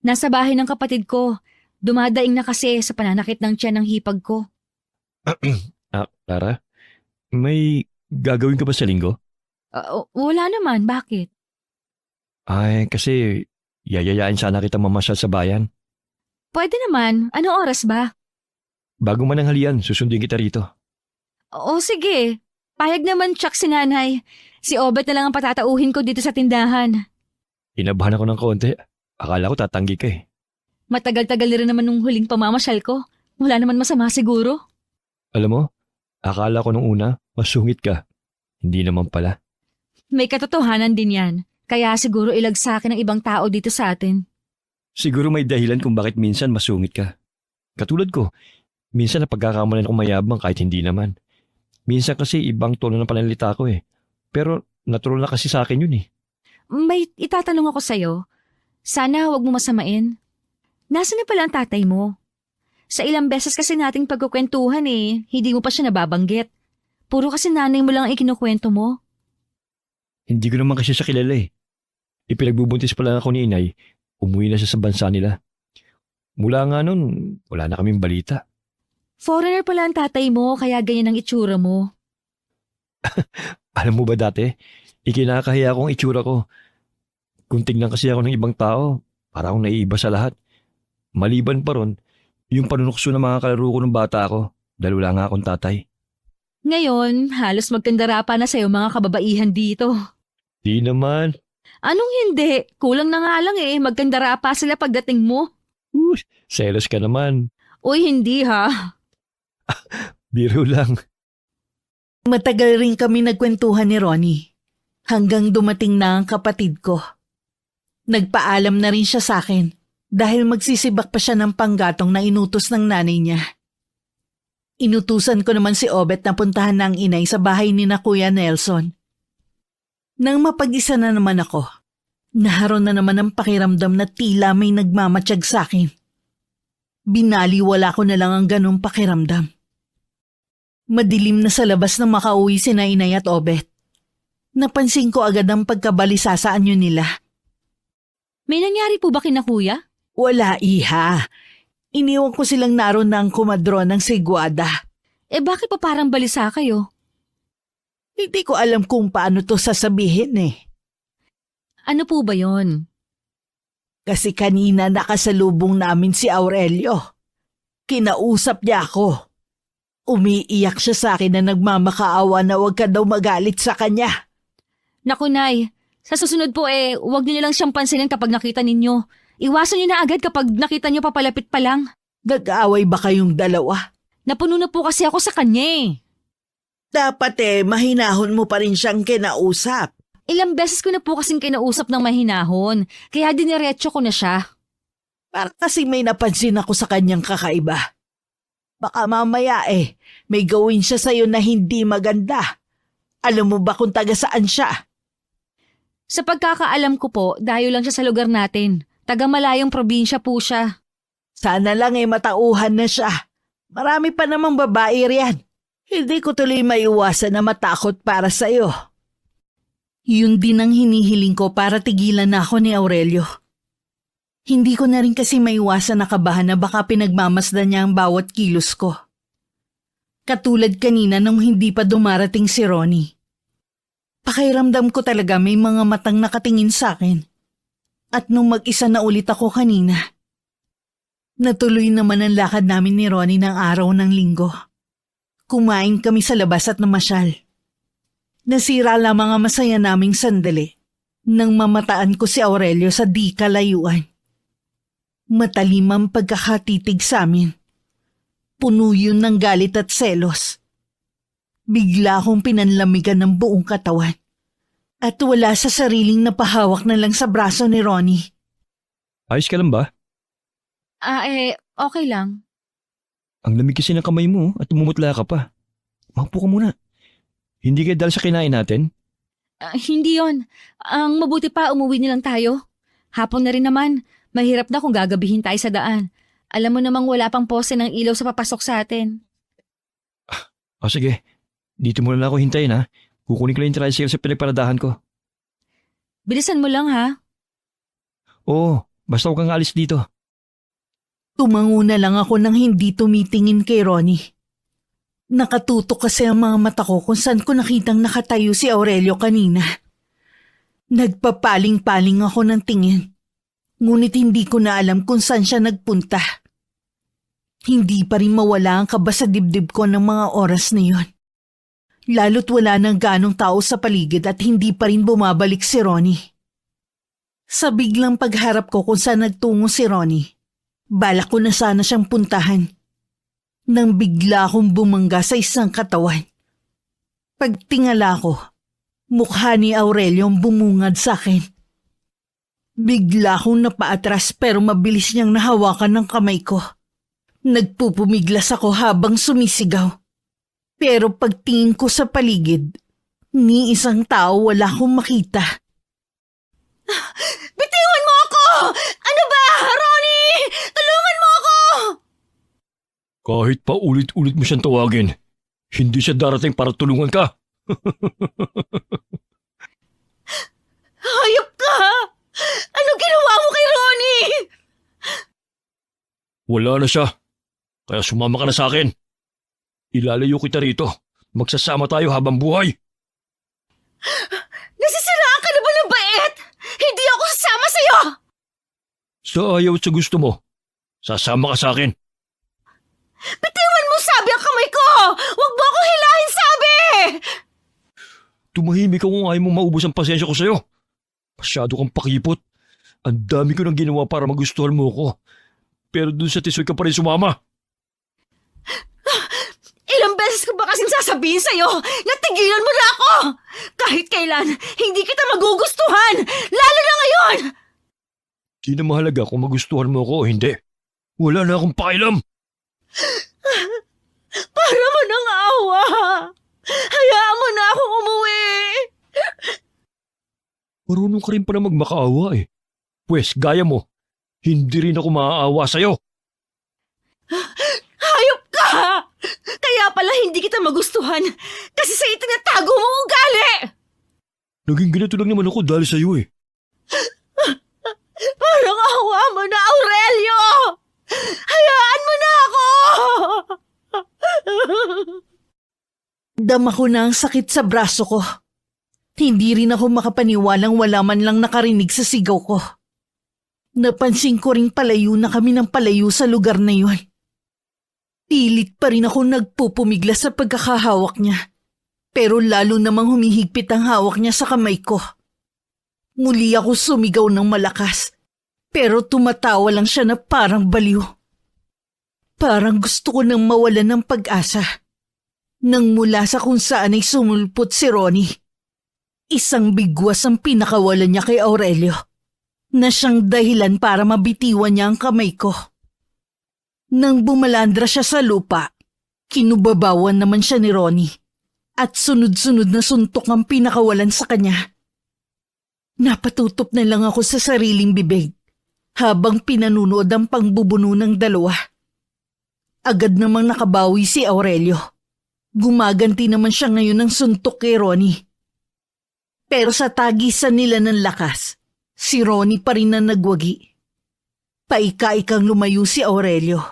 Nasa bahay ng kapatid ko. Dumadaing na kasi sa pananakit ng tiyan ng hipag ko. Clara? May gagawin ka ba sa linggo? Wala naman, bakit? Ay, kasi yayayain sana kita mamasyal sa bayan. Pwede naman, anong oras ba? Bago man ang halian, susundin kita rito. Oo, sige. Payag naman, Chuck, si nanay. Si Obet na lang ang patatauhin ko dito sa tindahan. Inabahan ako ng konti. Akala ko tatanggi ka eh. Matagal-tagal na rin naman nung huling pamamasyal ko. Wala naman masama siguro. Alam mo, akala ko nung una, masungit ka. Hindi naman pala. May katotohanan din yan. Kaya siguro ilag sa akin ng ibang tao dito sa atin. Siguro may dahilan kung bakit minsan masungit ka. Katulad ko, minsan napagkakamalan ako mayabang kahit hindi naman. Minsan kasi ibang tono ng pananalita ko eh. Pero natural na kasi sa akin yun eh. May itatanong ako sa'yo. Sana huwag mo masamain. Nasaan na pala ang tatay mo? Sa ilang beses kasi nating pagkukwentuhan eh, hindi mo pa siya nababanggit. Puro kasi nanay mo lang ang ikinukwento mo. Hindi ko naman kasi siya kilala eh. Ipinagbubuntis pa lang ako ni inay, umuwi na siya sa bansa nila. Mula nga nun, wala na kaming balita. Foreigner pala ang tatay mo, kaya ganyan ang itsura mo. Alam mo ba dati, ikinakahiya ko ang itsura ko. Kung tignan kasi ako ng ibang tao, parang akong naiiba sa lahat. Maliban pa ron, yung panunukso ng mga kalaro ko ng bata ako, dahil wala nga akong tatay. Ngayon, halos magkandara pa na sa'yo mga kababaihan dito. Di naman. Anong hindi? Kulang na nga lang eh, magkandara pa sila pagdating mo. Selos ka naman. Uy, hindi ha. Biro lang. Matagal rin kami nagkwentuhan ni Ronnie. Hanggang dumating na ang kapatid ko. Nagpaalam na rin siya sa akin dahil magsisibak pa siya ng panggatong na inutos ng nanay niya. Inutusan ko naman si Obet na puntahan ng inay sa bahay ni na Kuya Nelson. Nang mapag-isa na naman ako, naharon na naman ang pakiramdam na tila may nagmamatsyag sa akin. Binaliwala ko na lang ang ganong pakiramdam. Madilim na sa labas nang makauwi si na inay at Obet. Napansin ko agad ang pagkabalisa sa anyo nila. May nangyari po ba kina kuya? Wala, iha. Iniwan ko silang naroon ng kumadron ng Seguada. Bakit pa parang balisa kayo? Hindi ko alam kung paano to sasabihin eh. Ano po ba yon? Kasi kanina nakasalubong namin si Aurelio. Kinausap niya ako. Umiiyak siya sa akin na nagmamakaawa na huwag ka daw magalit sa kanya. Naku nay, sa susunod po huwag niyo nilang siyang pansinin kapag nakita ninyo. Iwasan niyo na agad kapag nakita niyo papalapit pa lang. Nag-aaway ba kayong dalawa? Napuno na po kasi ako sa kanya eh. Dapat mahinahon mo pa rin siyang kinausap. Ilang beses ko na po kasing kinausap ng mahinahon, kaya diniretso ko na siya. Para kasi may napansin ako sa kanyang kakaiba. Baka mamaya may gawin siya sa'yo na hindi maganda. Alam mo ba kung taga saan siya? Sa pagkakaalam ko po, dayo lang siya sa lugar natin. Taga malayong probinsya po siya. Sana lang matauhan na siya. Marami pa namang babae riyan. Hindi ko tuloy maiwasan na matakot para sa'yo. Yun din ang hinihiling ko para tigilan na ako ni Aurelio. Hindi ko na rin kasi maiwasan na kabahan na baka pinagmamasdan niya ang bawat kilos ko. Katulad kanina nung hindi pa dumarating si Ronnie. Pakiramdam ko talaga may mga matang nakatingin sa akin. At nung mag-isa na ulit ako kanina, natuloy naman ang lakad namin ni Ronnie ng araw ng linggo. Kumain kami sa labas at namasyal. Nasira lamang ang masaya naming sandali nang mamataan ko si Aurelio sa di kalayuan. Matalim ang pagkakatitig sa amin. Puno yun ng galit at selos. Bigla akong pinanlamigan ng buong katawan. At wala sa sariling napahawak na lang sa braso ni Ronnie. Ayos ka lang ba? Okay lang. Ang lamig kasi ng kamay mo at umumutla ka pa. Maupo ka muna. Hindi kayo dahil sa kinain natin? Hindi yon. Ang mabuti pa, umuwi nilang tayo. Hapon na rin naman. Mahirap na kung gagabihin tayo sa daan. Alam mo namang wala pang pose ng ilaw sa papasok sa atin. O sige, dito muna na ako hintayin ha. Kukunin ko lang yung tricycle sa pinagparadahan ko. Bilisan mo lang ha. Oo, basta huwag kang alis dito. Tumango na lang ako nang hindi tumitingin kay Ronnie. Nakatutok kasi ang mga mata ko kung saan ko nakitang nakatayo si Aurelio kanina. Nagpapaling-paling ako ng tingin. Ngunit hindi ko na alam kung saan siya nagpunta. Hindi pa rin mawala ang kaba sa dibdib ko ng mga oras na yon. Lalo't wala nang ganong tao sa paligid at hindi pa rin bumabalik si Ronnie. Sa biglang pagharap ko kung saan nagtungo si Ronnie, balak ko na sana siyang puntahan. Nang bigla akong bumangga sa isang katawan. Pagtingala ko, mukha ni Aurelio ang bumungad sa akin. Bigla akong napaatras pero mabilis niyang nahawakan ng kamay ko. Nagpupumiglas ako habang sumisigaw. Pero pagtingin ko sa paligid, ni isang tao wala akong makita. Bitiwan mo ako! Ano ba, Ronnie? Tulungan mo ako! Kahit pa ulit-ulit mo siyang tawagin, hindi siya darating para tulungan ka. Hayop ka! Ano ginawa mo kay Ronnie? Wala na siya. Kaya sumama ka na sa akin. Ilalayo kita rito. Magsasama tayo habang buhay. Nasisiraan ka na ba ng bait? Hindi ako sasama sa'yo! Sa ayaw at sa gusto mo, sasama ka sa akin. Bitiwan mo sabi ang kamay ko! Huwag mo ako hilahin sabi! Tumahimik ka kung ayaw mong maubos ang pasensya ko sa'yo. Masyado kang pakipot. Ang dami ko nang ginawa para magustuhan mo ko. Pero dun sa tisoy ka pa rin sumama. Ilang beses ko ba kasing sasabihin sa'yo na tigilan mo na ako? Kahit kailan, hindi kita magugustuhan! Lalo na ngayon! Di na mahalaga kung magustuhan mo ko o hindi. Wala na akong pakialam. Para mo ng awa! Hayaan mo na akong umuwi! Marunong ka rin pala magmakaawa eh. Pwes, gaya mo, hindi rin ako maaawa sa'yo. Hayop ka! Kaya pala hindi kita magustuhan kasi sa itinatago mong ugali! Naging ganito lang naman ako dahil sa'yo eh. Parang awa mo na, Aurelio! Hayaan mo na ako! Dama ko na ang sakit sa braso ko. Hindi rin ako makapaniwalang wala man lang nakarinig sa sigaw ko. Napansin ko ring palayo na kami ng palayo sa lugar na yun. Pilit pa rin ako nagpupumigla sa pagkakahawak niya. Pero lalo namang humihigpit ang hawak niya sa kamay ko. Muli ako sumigaw ng malakas. Pero tumatawa lang siya na parang baliw. Parang gusto ko nang mawalan ng pag-asa. Nang mula sa kung saan ay sumulpot si Ronnie. Isang bigwas ang pinakawalan niya kay Aurelio. Na siyang dahilan para mabitiwan niya ang kamay ko. Nang bumalandra siya sa lupa, kinubabawan naman siya ni Ronnie. At sunod-sunod na suntok ang pinakawalan sa kanya. Napatutop na lang ako sa sariling bibig habang pinanunood ang pangbubuno ng dalawa. Agad namang nakabawi si Aurelio. Gumaganti naman siya ngayon ng suntok kay Ronnie. Pero sa tagisan nila ng lakas, si Ronnie pa rin na nagwagi. Paika-ikang lumayo si Aurelio.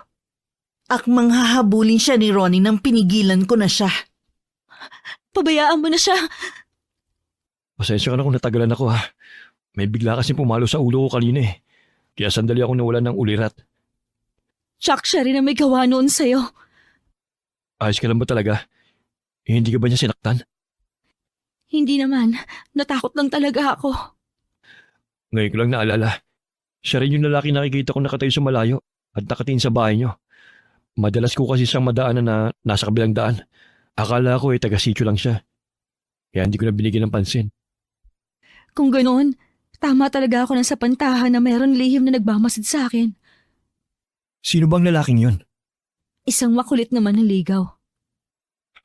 Akmang hahabulin siya ni Ronnie nang pinigilan ko na siya. Pabayaan mo na siya. Pasensya ka na kung natagalan ako ha. May bigla kasing pumalo sa ulo ko kanina eh. Kaya sandali ako nawalan ng ulirat. Chuck, siya rin ang may gawa noon sa'yo. Ayos ka lang ba talaga? Hindi ka ba niya sinaktan? Hindi naman. Natakot lang talaga ako. Ngayon ko lang naalala. Siya rin yung lalaki nakikita ko nakatayo sa malayo at nakatingin sa bahay niyo. Madalas ko kasi siyang madaanan na nasa kabilang daan. Akala ko taga-sityo lang siya. Kaya hindi ko na binigyan ng pansin. Kung ganoon, tama talaga ako sa pantahan na mayroon lihim na nagmamasid sa akin. Sino bang lalaking yun? Isang makulit naman ng ligaw.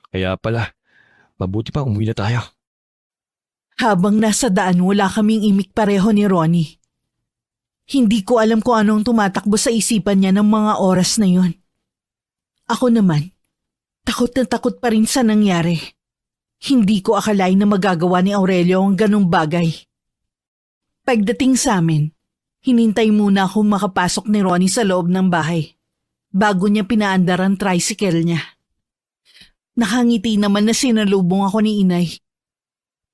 Kaya pala, mabuti pa umuwi na tayo. Habang nasa daan wala kaming imik pareho ni Ronnie. Hindi ko alam kung anong tumatakbo sa isipan niya ng mga oras na yon. Ako naman, takot na takot pa rin sa nangyari. Hindi ko akalain na magagawa ni Aurelio ang ganong bagay. Pagdating sa amin, hinintay muna akong makapasok ni Ronnie sa loob ng bahay bago niya pinaandar ang tricycle niya. Nakangiti naman na sinalubong ako ni inay.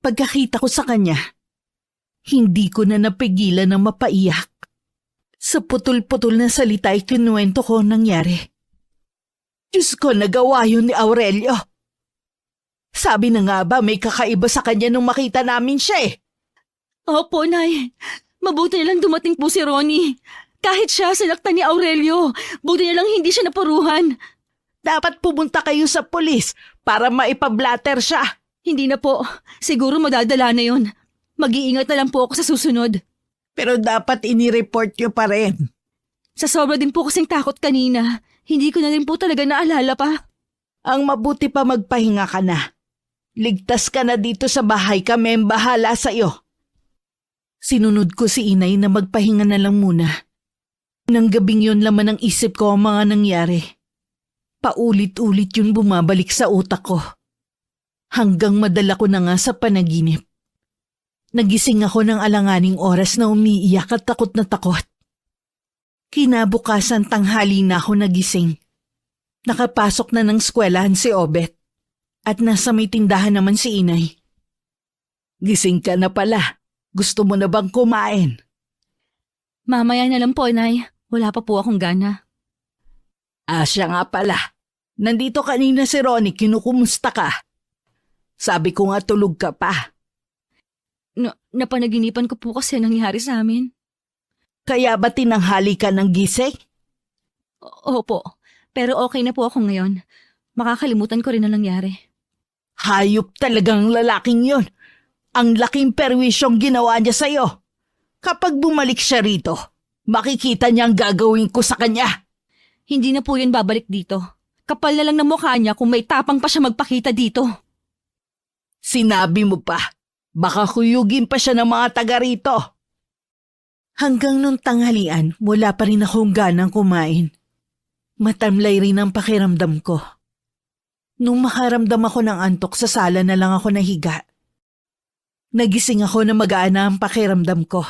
Pagkakita ko sa kanya, hindi ko na napigilan ng mapaiyak. Sa putol-putol na salita ay kinuwento ko ang nangyari. Diyos ko, nagawa yun ni Aurelio. Sabi na nga ba may kakaiba sa kanya nung makita namin siya eh. Opo, Nay. Mabuti nilang dumating po si Ronnie. Kahit siya sinaktan ni Aurelio, buti nilang hindi siya napuruhan. Dapat pumunta kayo sa pulis para maipablatter siya. Hindi na po. Siguro madadala na yon. Mag-iingat na lang po ako sa susunod. Pero dapat inireport nyo pa rin. Sa sobra din po kasing takot kanina, hindi ko na rin po talaga naalala pa. Ang mabuti pa magpahinga ka na. Ligtas ka na dito sa bahay, kami ang bahala sa iyo. Sinunod ko si inay na magpahinga na lang muna. Nang gabing yon laman ng isip ko ang mga nangyari. Paulit-ulit yun bumabalik sa utak ko. Hanggang madala ko na nga sa panaginip. Nagising ako ng alanganing oras na umiiyak at takot na takot. Kinabukasan tanghali na ako nagising. Nakapasok na ng eskwelahan si Obet. At nasa may tindahan naman si inay. Gising ka na pala. Gusto mo na bang kumain? Mamaya na lang po, Nay. Wala pa po akong gana. Siya nga pala. Nandito kanina si Ronnie, kinukumusta ka? Sabi ko nga tulog ka pa. Napanaginipan ko po kasi nangyari sa amin. Kaya ba tinanghali ka ng gising? Opo, pero okay na po ako ngayon. Makakalimutan ko rin ang nangyari. Hayop talagang lalaking yon. Ang laking perwisyong ginawa niya sa'yo. Kapag bumalik siya rito, makikita niya ang gagawin ko sa kanya. Hindi na po yun babalik dito. Kapal na lang ng mukha niya kung may tapang pa siya magpakita dito. Sinabi mo pa, baka kuyugin pa siya ng mga taga rito. Hanggang nung tanghalian, wala pa rin akong ganang kumain. Matamlay rin ang pakiramdam ko. Nung makaramdam ako ng antok, sa sala na lang ako nahiga. Nagising ako na magaan na ang pakiramdam ko.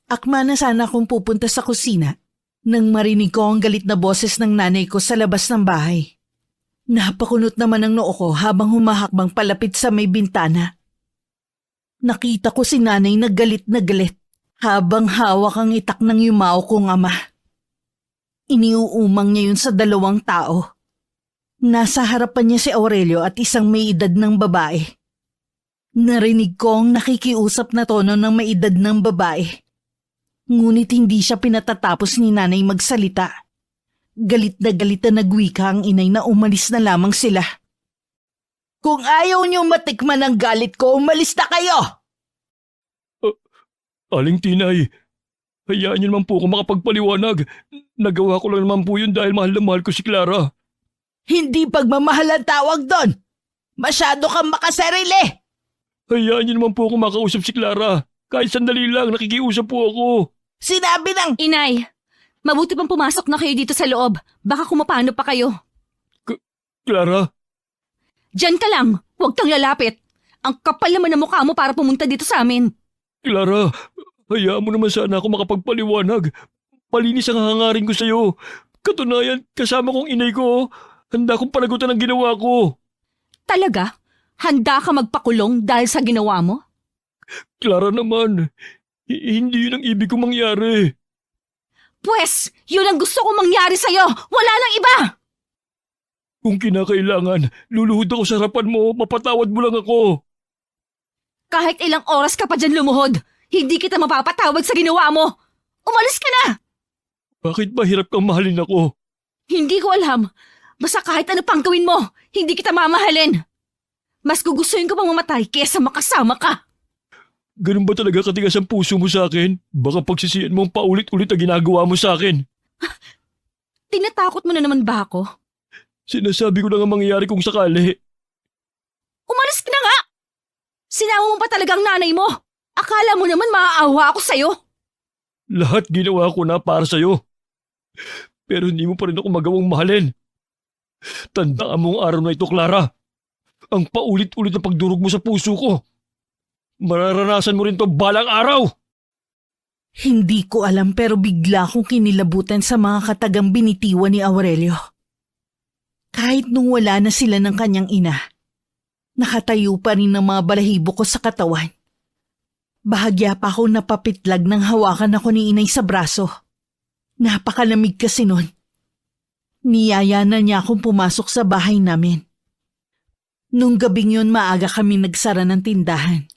Akma na sana akong pupunta sa kusina nang marinig ko ang galit na boses ng nanay ko sa labas ng bahay. Napakunot naman ang noo ko habang humahakbang palapit sa may bintana. Nakita ko si nanay na galit habang hawak ang itak ng yumao kong ama. Iniuumang niya yun sa dalawang tao. Nasa harapan niya si Aurelio at isang may edad ng babae. Narinig ko ang nakikiusap na tono ng may edad ng babae. Ngunit hindi siya pinatatapos ni nanay magsalita. Galit na nagwika ang inay na umalis na lamang sila. Kung ayaw niyo matikman ang galit ko, umalis na kayo! Aling Tinay, hayaan niyo naman po ako makapagpaliwanag. Nagawa ko lang naman po yun dahil mahal na mahal ko si Clara. Hindi pagmamahal ang tawag doon! Masyado kang makasarili! Hayaan niyo naman po ako makausap si Clara. Kahit sandali lang, nakikiusap po ako. Sinabi ng... Inay, mabuti pang pumasok na kayo dito sa loob. Baka kumapano pa kayo. Clara? Diyan ka lang, huwag kang lalapit. Ang kapal naman ng mukha mo para pumunta dito sa amin. Clara, hayaan mo naman sana ako makapagpaliwanag. Palinis ang hangarin ko sa'yo. Katunayan, kasama kong inay ko. Handa kong panagutan ang ginawa ko. Talaga? Handa ka magpakulong dahil sa ginawa mo? Clara naman, hindi yun ang ibig kong mangyari. Pwes, yun ang gusto kong mangyari sa'yo. Wala nang iba! Kung kinakailangan, luluhod ako sa harapan mo, mapatawad mo lang ako. Kahit ilang oras ka pa dyan lumuhod, hindi kita mapapatawad sa ginawa mo. Umalis ka na! Bakit ba hirap kang mahalin ako? Hindi ko alam. Basta kahit ano pang gawin mo, hindi kita mamahalin. Mas gugustuhin ko pang mamatay kesa makasama ka. Ganun ba talaga katigas ang puso mo sa akin? Baka pagsisiyan mong paulit-ulit ang ginagawa mo sa akin. Tinatakot mo na naman ba ako? Sinasabi ko lang ang mangyayari kung sakali. Umalis ka na nga! Sinama mo pa talagang nanay mo. Akala mo naman maaawa ako sa'yo. Lahat ginawa ko na para sa'yo. Pero hindi mo pa rin ako magawang mahalin. Tandaan mo ang araw na ito, Clara. Ang paulit-ulit na pagdurog mo sa puso ko. Mararanasan mo rin to balang araw. Hindi ko alam pero bigla akong kinilabutan sa mga katagang binitiwan ni Aurelio. Kahit nung wala na sila ng kanyang ina, nakatayo pa rin ang mga balahibo ko sa katawan. Bahagya pa ako napapitlag nang hawakan ako ni inay sa braso. Napakalamig kasi nun. Niyaya na niya akong pumasok sa bahay namin. Nung gabing yun maaga kami nagsara ng tindahan.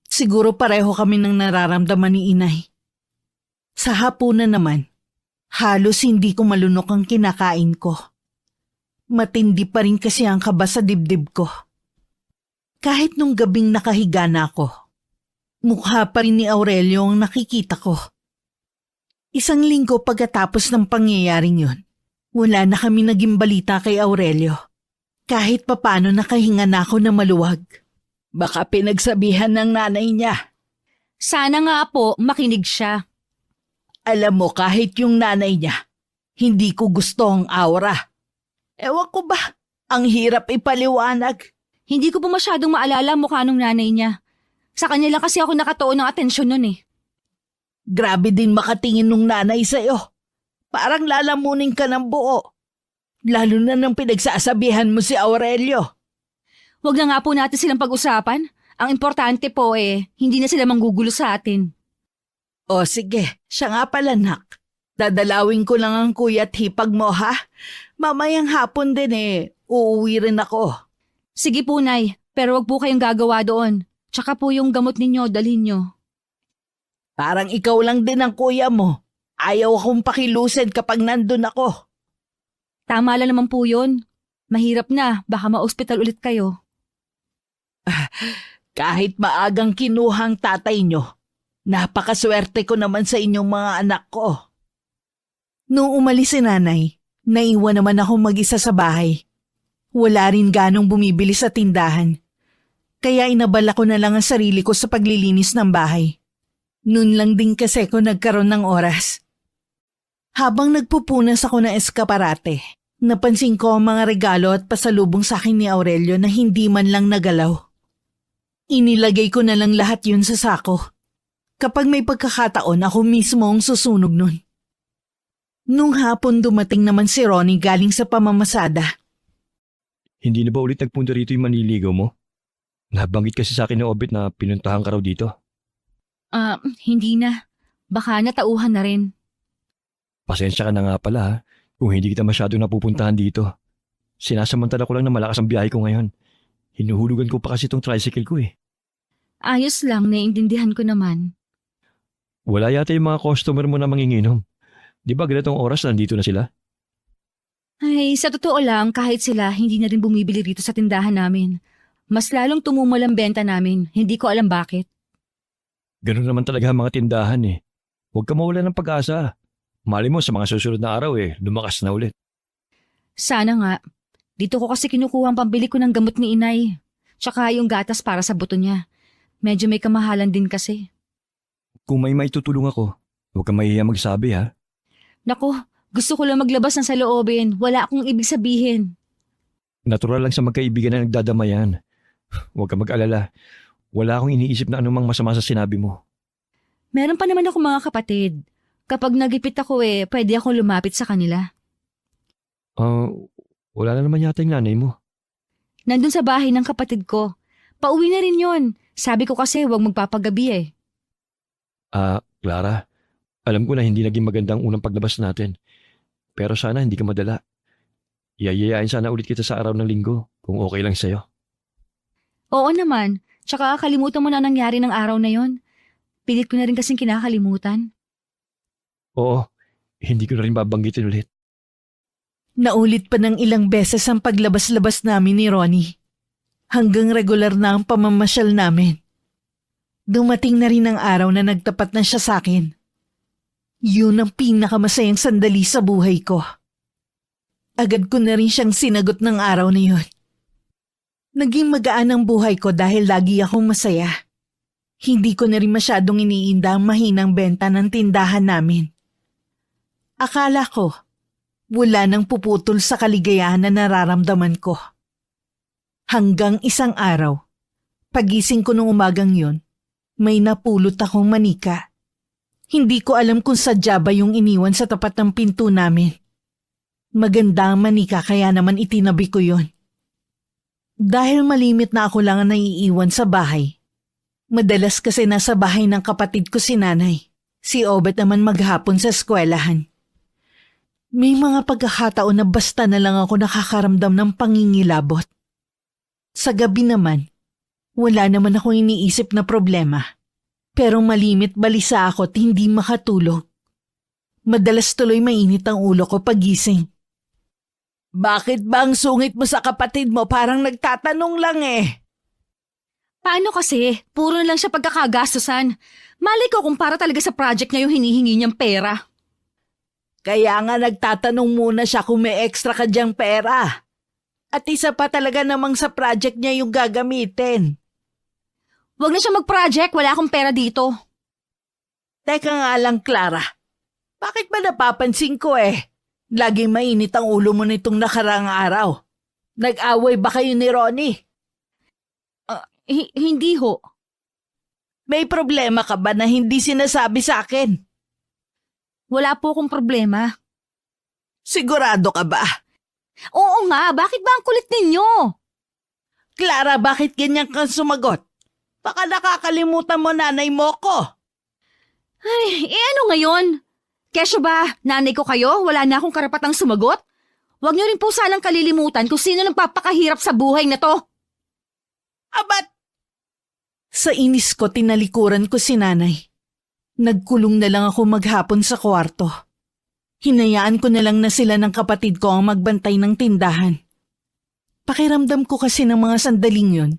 Siguro pareho kami ng nararamdaman ni inay. Sa hapunan naman, halos hindi ko malunok ang kinakain ko. Matindi pa rin kasi ang kaba sa dibdib ko. Kahit nung gabing nakahiga na ako, mukha pa rin ni Aurelio ang nakikita ko. Isang linggo pagkatapos ng pangyayaring yun, wala na kami naging balita kay Aurelio. Kahit papano nakahinga na ako na maluwag. Baka pinagsabihan ng nanay niya. Sana nga po makinig siya. Alam mo, kahit yung nanay niya, hindi ko gusto ang aura. Ewan ko ba, ang hirap ipaliwanag. Hindi ko po masyadong maalala mukha nung nanay niya. Sa kanya lang kasi ako nakatuon ng atensyon nun eh. Grabe din makatingin nung nanay sa'yo. Parang lalamunin ka ng buo. Lalo na nang pinagsasabihan mo si Aurelio. Huwag na nga po natin silang pag-usapan. Ang importante po hindi na sila manggugulo sa atin. O sige, siya nga pala nak. Dadalawin ko lang ang kuya at hipag mo ha. Mamayang hapon din uuwi rin ako. Sige po, Nay, pero wag po kayong gagawa doon. Tsaka po yung gamot ninyo, dalhin nyo. Parang ikaw lang din ang kuya mo. Ayaw akong pakilusin kapag nandun ako. Tama lang naman po yun. Mahirap na, baka ma-hospital ulit kayo. Kahit maagang kinuhang tatay nyo, napakaswerte ko naman sa inyong mga anak ko. Nung umalis si nanay, naiwan naman ako mag-isa sa bahay. Wala rin ganong bumibili sa tindahan. Kaya inabala ko na lang ang sarili ko sa paglilinis ng bahay. Noon lang din kasi ko nagkaroon ng oras. Habang nagpupunas ako ng eskaparate, napansin ko ang mga regalo at pasalubong sa akin ni Aurelio na hindi man lang nagalaw. Inilagay ko na lang lahat yun sa sako. Kapag may pagkakataon, ako mismo ang susunog nun. Nung hapon dumating naman si Ronnie galing sa pamamasada. Hindi na ba ulit nagpunta rito yung manliligaw mo? Nabanggit kasi sa akin ni Obet na pinuntahan ka raw dito. Hindi na. Baka natauhan na rin. Pasensya ka na nga pala ha, kung hindi kita masyadong napupuntahan dito. Sinasamantala ko lang na malakas ang biyahe ko ngayon. Hinuhulugan ko pa kasi itong tricycle ko eh. Ayos lang, naiintindihan ko naman. Wala yata yung mga customer mo na manginginom. Di ba ganitong oras nandito na sila? Ay, sa totoo lang, kahit sila, hindi na rin bumibili rito sa tindahan namin. Mas lalong tumumal ang benta namin. Hindi ko alam bakit. Ganun naman talaga ang mga tindahan eh. Huwag ka mawala ng pag-asa. Mali mo sa mga susunod na araw lumakas na ulit. Sana nga. Dito ko kasi kinukuha ang pambili ko ng gamot ni inay. Tsaka yung gatas para sa buto niya. Medyo may kamahalan din kasi. Kung may maitutulong ako, huwag kang mahihiya magsabi ha. Naku, gusto ko lang maglabas ng saloobin. Wala akong ibig sabihin. Natural lang sa magkaibigan na nagdadamayan. Huwag kang mag-alala. Wala akong iniisip na anumang masama sa sinabi mo. Meron pa naman ako mga kapatid. Kapag nagipit ako pwede akong lumapit sa kanila. Wala na naman yata yung nanay mo. Nandun sa bahay ng kapatid ko. Pauwi na rin yon. Sabi ko kasi huwag magpapagabi Clara, alam ko na hindi naging magandang unang paglabas natin. Pero sana hindi ka madala. Yayayain sana ulit kita sa araw ng linggo kung okay lang sa'yo. Oo naman. Tsaka kalimutan mo na nangyari ng araw na yon. Pilit ko na rin kasing kinakalimutan. Oo, hindi ko na rin babanggitin ulit. Naulit pa ng ilang beses ang paglabas-labas namin ni Ronnie. Hanggang regular na ang pamamasyal namin. Dumating na rin ang araw na nagtapat na siya sa akin. Yun ang pinakamasayang sandali sa buhay ko. Agad ko na rin siyang sinagot ng araw na yun. Naging magaan ang buhay ko dahil lagi akong masaya. Hindi ko na rin masyadong iniinda ang mahinang benta ng tindahan namin. Akala ko, wala nang puputol sa kaligayahan na nararamdaman ko. Hanggang isang araw, pagising ko nung umagang yun, may napulot akong manika. Hindi ko alam kung sadya ba yung iniwan sa tapat ng pinto namin. Maganda ang manika kaya naman itinabi ko yon. Dahil malimit na ako lang ang naiiwan sa bahay. Madalas kasi nasa bahay ng kapatid ko si nanay. Si Obet naman maghapon sa eskwelahan. May mga pagkakataon na basta na lang ako nakakaramdam ng pangingilabot. Sa gabi naman, wala naman akong iniisip na problema. Pero malimit balisa ako at hindi makatulog. Madalas tuloy mainit ang ulo ko pagising. Bakit ba ang sungit mo sa kapatid mo? Parang nagtatanong lang eh. Paano kasi? Puro na lang siya pagkakagastusan. Malay ko kung para talaga sa project niya yung hinihingi niyang pera. Kaya nga nagtatanong muna siya kung may extra ka diyang pera. At isa pa talaga namang sa project niya yung gagamitin. Huwag na siya mag-project, wala akong pera dito. Teka nga lang, Clara. Bakit ba napapansin ko eh? Laging mainit ang ulo mo nitong nakaraang araw. Nag-away ba kayo ni Ronnie? Hindi ho. May problema ka ba na hindi sinasabi sa akin? Wala po akong problema. Sigurado ka ba? Oo nga, bakit ba ang kulit ninyo? Clara, bakit ganyan kang sumagot? Baka nakakalimutan mo nanay mo ko. Ay, ano ngayon? Kesyo ba, nanay ko kayo? Wala na akong karapatang sumagot? Huwag niyo rin po sanang kalilimutan kung sino nang papakahirap sa buhay na to. Abat! Sa inis ko, tinalikuran ko si nanay. Nagkulong na lang ako maghapon sa kwarto. Hinayaan ko na lang na sila ng kapatid ko ang magbantay ng tindahan. Pakiramdam ko kasi ng mga sandaling yun.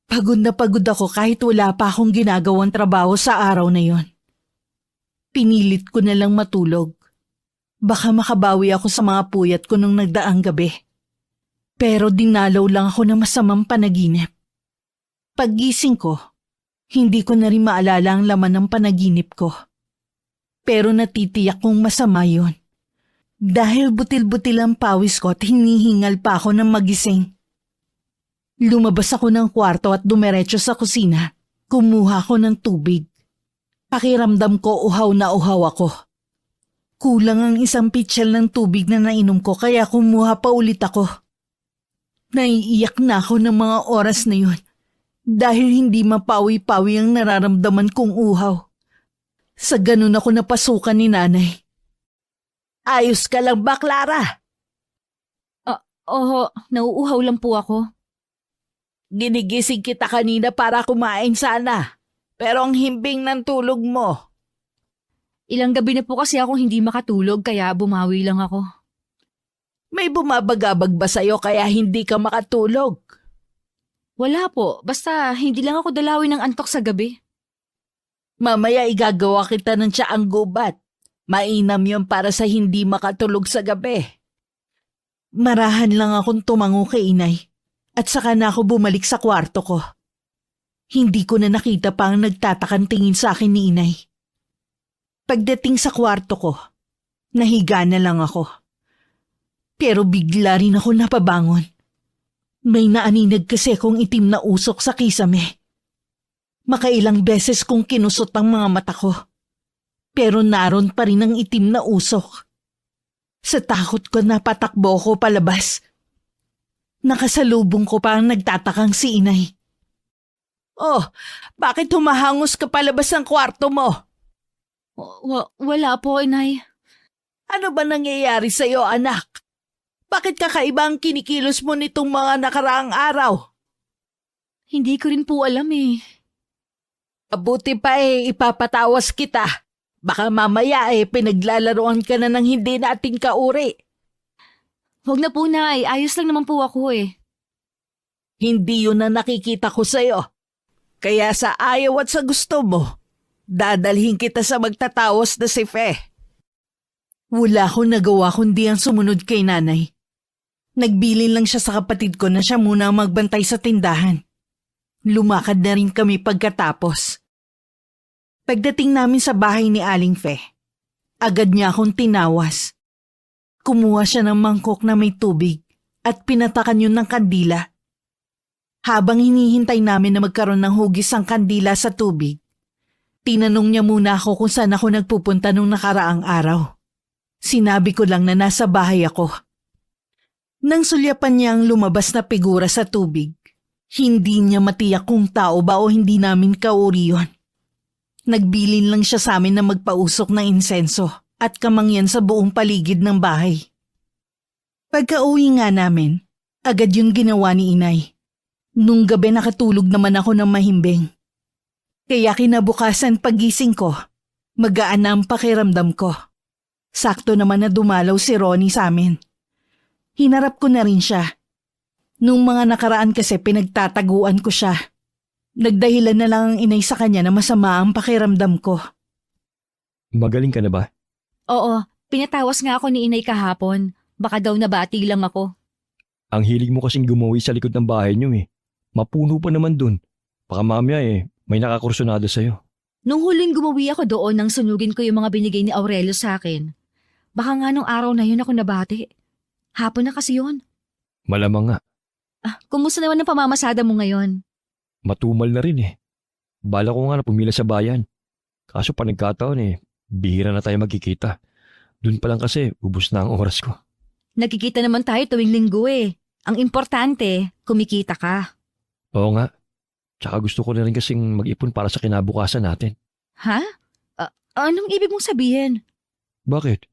Pagod na pagod ako kahit wala pa akong ginagawang trabaho sa araw na yon. Pinilit ko na lang matulog. Baka makabawi ako sa mga puyat ko nung nagdaang gabi. Pero dinalaw lang ako ng masamang panaginip. Paggising ko, hindi ko na rin maalala ang laman ng panaginip ko. Pero natitiyak kong masama yon. Dahil butil-butil ang pawis ko at hinihingal pa ako ng magising. Lumabas ako ng kwarto at dumiretso sa kusina. Kumuha ako ng tubig. Pakiramdam ko uhaw na uhaw ako. Kulang ang isang pitsyal ng tubig na nainom ko kaya kumuha pa ulit ako. Naiiyak na ako ng mga oras na yun. Dahil hindi mapawi-pawi ang nararamdaman kong uhaw. Sa ganun ako napasukan ni nanay. Ayos ka lang ba, Clara? Oo, nauuhaw lang po ako. Ginigising kita kanina para kumain sana. Pero ang himbing ng tulog mo. Ilang gabi na po kasi akong hindi makatulog kaya bumawi lang ako. May bumabagabag ba sa'yo kaya hindi ka makatulog? Wala po, basta hindi lang ako dalawin ng antok sa gabi. Mamaya igagawa kita ng tsaang gubat. Mainam yon para sa hindi makatulog sa gabi. Marahan lang akong tumango kay inay at saka na ako bumalik sa kwarto ko. Hindi ko na nakita pa ang nagtatakang tingin sa akin ni inay. Pagdating sa kwarto ko, nahiga na lang ako. Pero bigla rin ako napabangon. May naaninag kasi akong itim na usok sa kisame. Makailang beses kong kinusot ang mga mata ko. Pero naroon pa rin ang itim na usok. Sa takot ko napatakbo ko palabas. Nakasalubong ko pa ang nagtatakang si inay. Oh, bakit humahangos ka palabas ng kwarto mo? Wala po, inay. Ano ba nangyayari sa'yo, anak? Bakit kakaiba ang kinikilos mo nitong mga nakaraang araw? Hindi ko rin po alam eh. Abuti pa ipapatawas kita. Baka mamaya pinaglalaroan ka na ng hindi natin kauri. Huwag na po, nay. Ayos lang naman po ako eh. Hindi yun ang nakikita ko sa'yo. Kaya sa ayaw at sa gusto mo, dadalhin kita sa magtatawas na si Fe. Wala akong nagawa kundi ang sumunod kay nanay. Nagbilin lang siya sa kapatid ko na siya muna ang magbantay sa tindahan. Lumakad na rin kami pagkatapos. Pagdating namin sa bahay ni Aling Fe, agad niya akong tinawas. Kumuha siya ng mangkok na may tubig at pinatakan yun ng kandila. Habang hinihintay namin na magkaroon ng hugis ang kandila sa tubig, tinanong niya muna ako kung saan ako nagpupunta nung nakaraang araw. Sinabi ko lang na nasa bahay ako. Nang sulyapan niya ang lumabas na figura sa tubig, hindi niya matiyak kung tao ba o hindi namin kauri yun. Nagbilin lang siya sa amin na magpausok ng insenso at kamangyan sa buong paligid ng bahay. Pagka-uwi nga namin, agad yung ginawa ni inay. Nung gabi nakatulog naman ako ng mahimbing. Kaya kinabukasan pagising ko, magaan na ang pakiramdam ko. Sakto naman na dumalaw si Ronnie sa amin. Hinarap ko na rin siya. Nung mga nakaraan kasi pinagtataguan ko siya. Nagdahilan na lang ang inay sa kanya na masama ang pakiramdam ko. Magaling ka na ba? Oo, pinatawas nga ako ni inay kahapon. Baka daw nabati lang ako. Ang hilig mo kasing gumawi sa likod ng bahay niyo eh. Mapuno pa naman dun. Baka mamaya may nakakursunada sa'yo. Nung huling gumawi ako doon nang sunugin ko yung mga binigay ni Aurelio sa akin. Baka nga nung araw na yun ako nabati. Hapon na kasi yun. Malamang nga. Kumusta naman ang pamamasada mo ngayon? Matumal na rin eh. Bala ko nga na pumila sa bayan. Kaso pa nagkataon bihira na tayo magkikita. Dun pa lang kasi ubos na ang oras ko. Nagkikita naman tayo tuwing linggo eh. Ang importante, kumikita ka. Oo nga. Tsaka gusto ko na rin kasing mag-ipon para sa kinabukasan natin. Ha? Anong ibig mong sabihin? Bakit?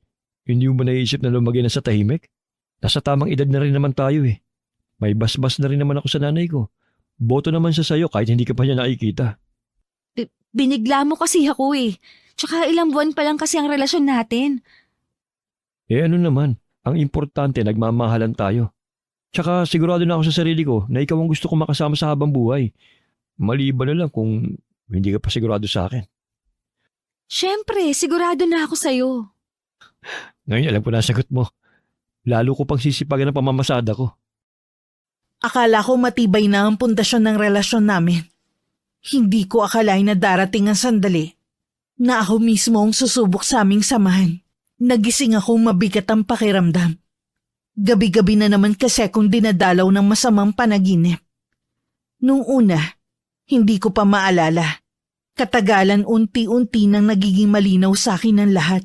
Hindi mo ba naisip na lumagay na sa tahimik? Nasa tamang edad na rin naman tayo eh. May basbas na rin naman ako sa nanay ko. Boto naman siya sa'yo kahit hindi ka pa niya nakikita. Binigla mo kasi ako eh. Tsaka ilang buwan pa lang kasi ang relasyon natin. Ano naman, ang importante nagmamahalan tayo. Tsaka sigurado na ako sa sarili ko na ikaw ang gusto ko makasama sa habang buhay. Maliban na lang kung hindi ka pa sigurado sa akin. Siyempre, sigurado na ako sa'yo. Ngayon alam ko na ang sagot mo. Lalo ko pang sisipagan ang pamamasada ko. Akala ko matibay na ang pundasyon ng relasyon namin. Hindi ko akalain na darating ang sandali na ako mismo ang susubok sa aming samahan. Nagising akong mabigat ang pakiramdam. Gabi-gabi na naman kasi akong dinadalaw ng masamang panaginip. Nung una, hindi ko pa maalala. Katagalan unti-unti nang nagiging malinaw sa akin ang lahat.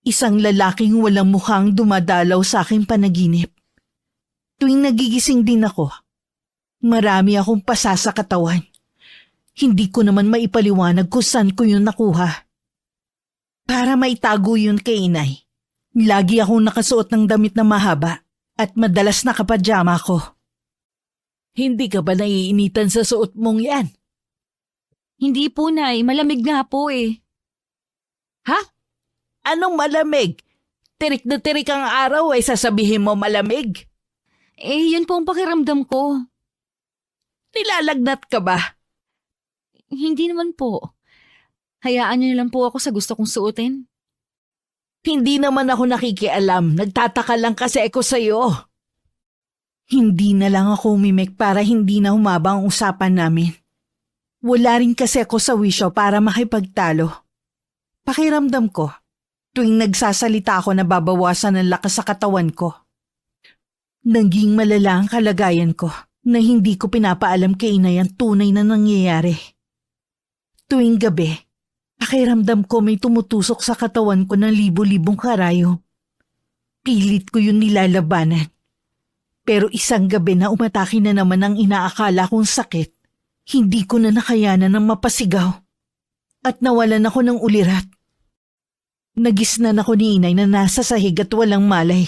Isang lalaking walang mukhang dumadalaw sa aking panaginip. Tuwing nagigising din ako, marami akong pasa sa katawan. Hindi ko naman maipaliwanag kung saan ko yun nakuha. Para maitago yun kay inay, lagi akong nakasuot ng damit na mahaba at madalas nakapajama ko. Hindi ka ba naiinitan sa suot mong yan? Hindi po, Nay. Malamig nga po eh. Ha? Anong malamig? Tirik na tirik ang araw ay sasabihin mo malamig? Yun po ang pakiramdam ko. Nilalagnat ka ba? Hindi naman po. Hayaan niyo na lang po ako sa gusto kong suotin. Hindi naman ako nakikialam. Nagtataka lang kasi ako sa'yo. Hindi na lang ako umimik para hindi na humaba ang usapan namin. Wala rin kasi ako sa wisyo para makipagtalo. Pakiramdam ko, tuwing nagsasalita ako nababawasan ng lakas sa katawan ko. Naging malala ang kalagayan ko na hindi ko pinapaalam kay inay ang tunay na nangyayari. Tuwing gabi, pakiramdam ko may tumutusok sa katawan ko ng libo-libong karayo. Pilit ko yun nilalabanan. Pero isang gabi na umatake na naman ang inaakala kong sakit, hindi ko na nakayanan ng mapasigaw. At nawalan ako ng ulirat. Nagisnan ako ni inay na nasa sahig at walang malay.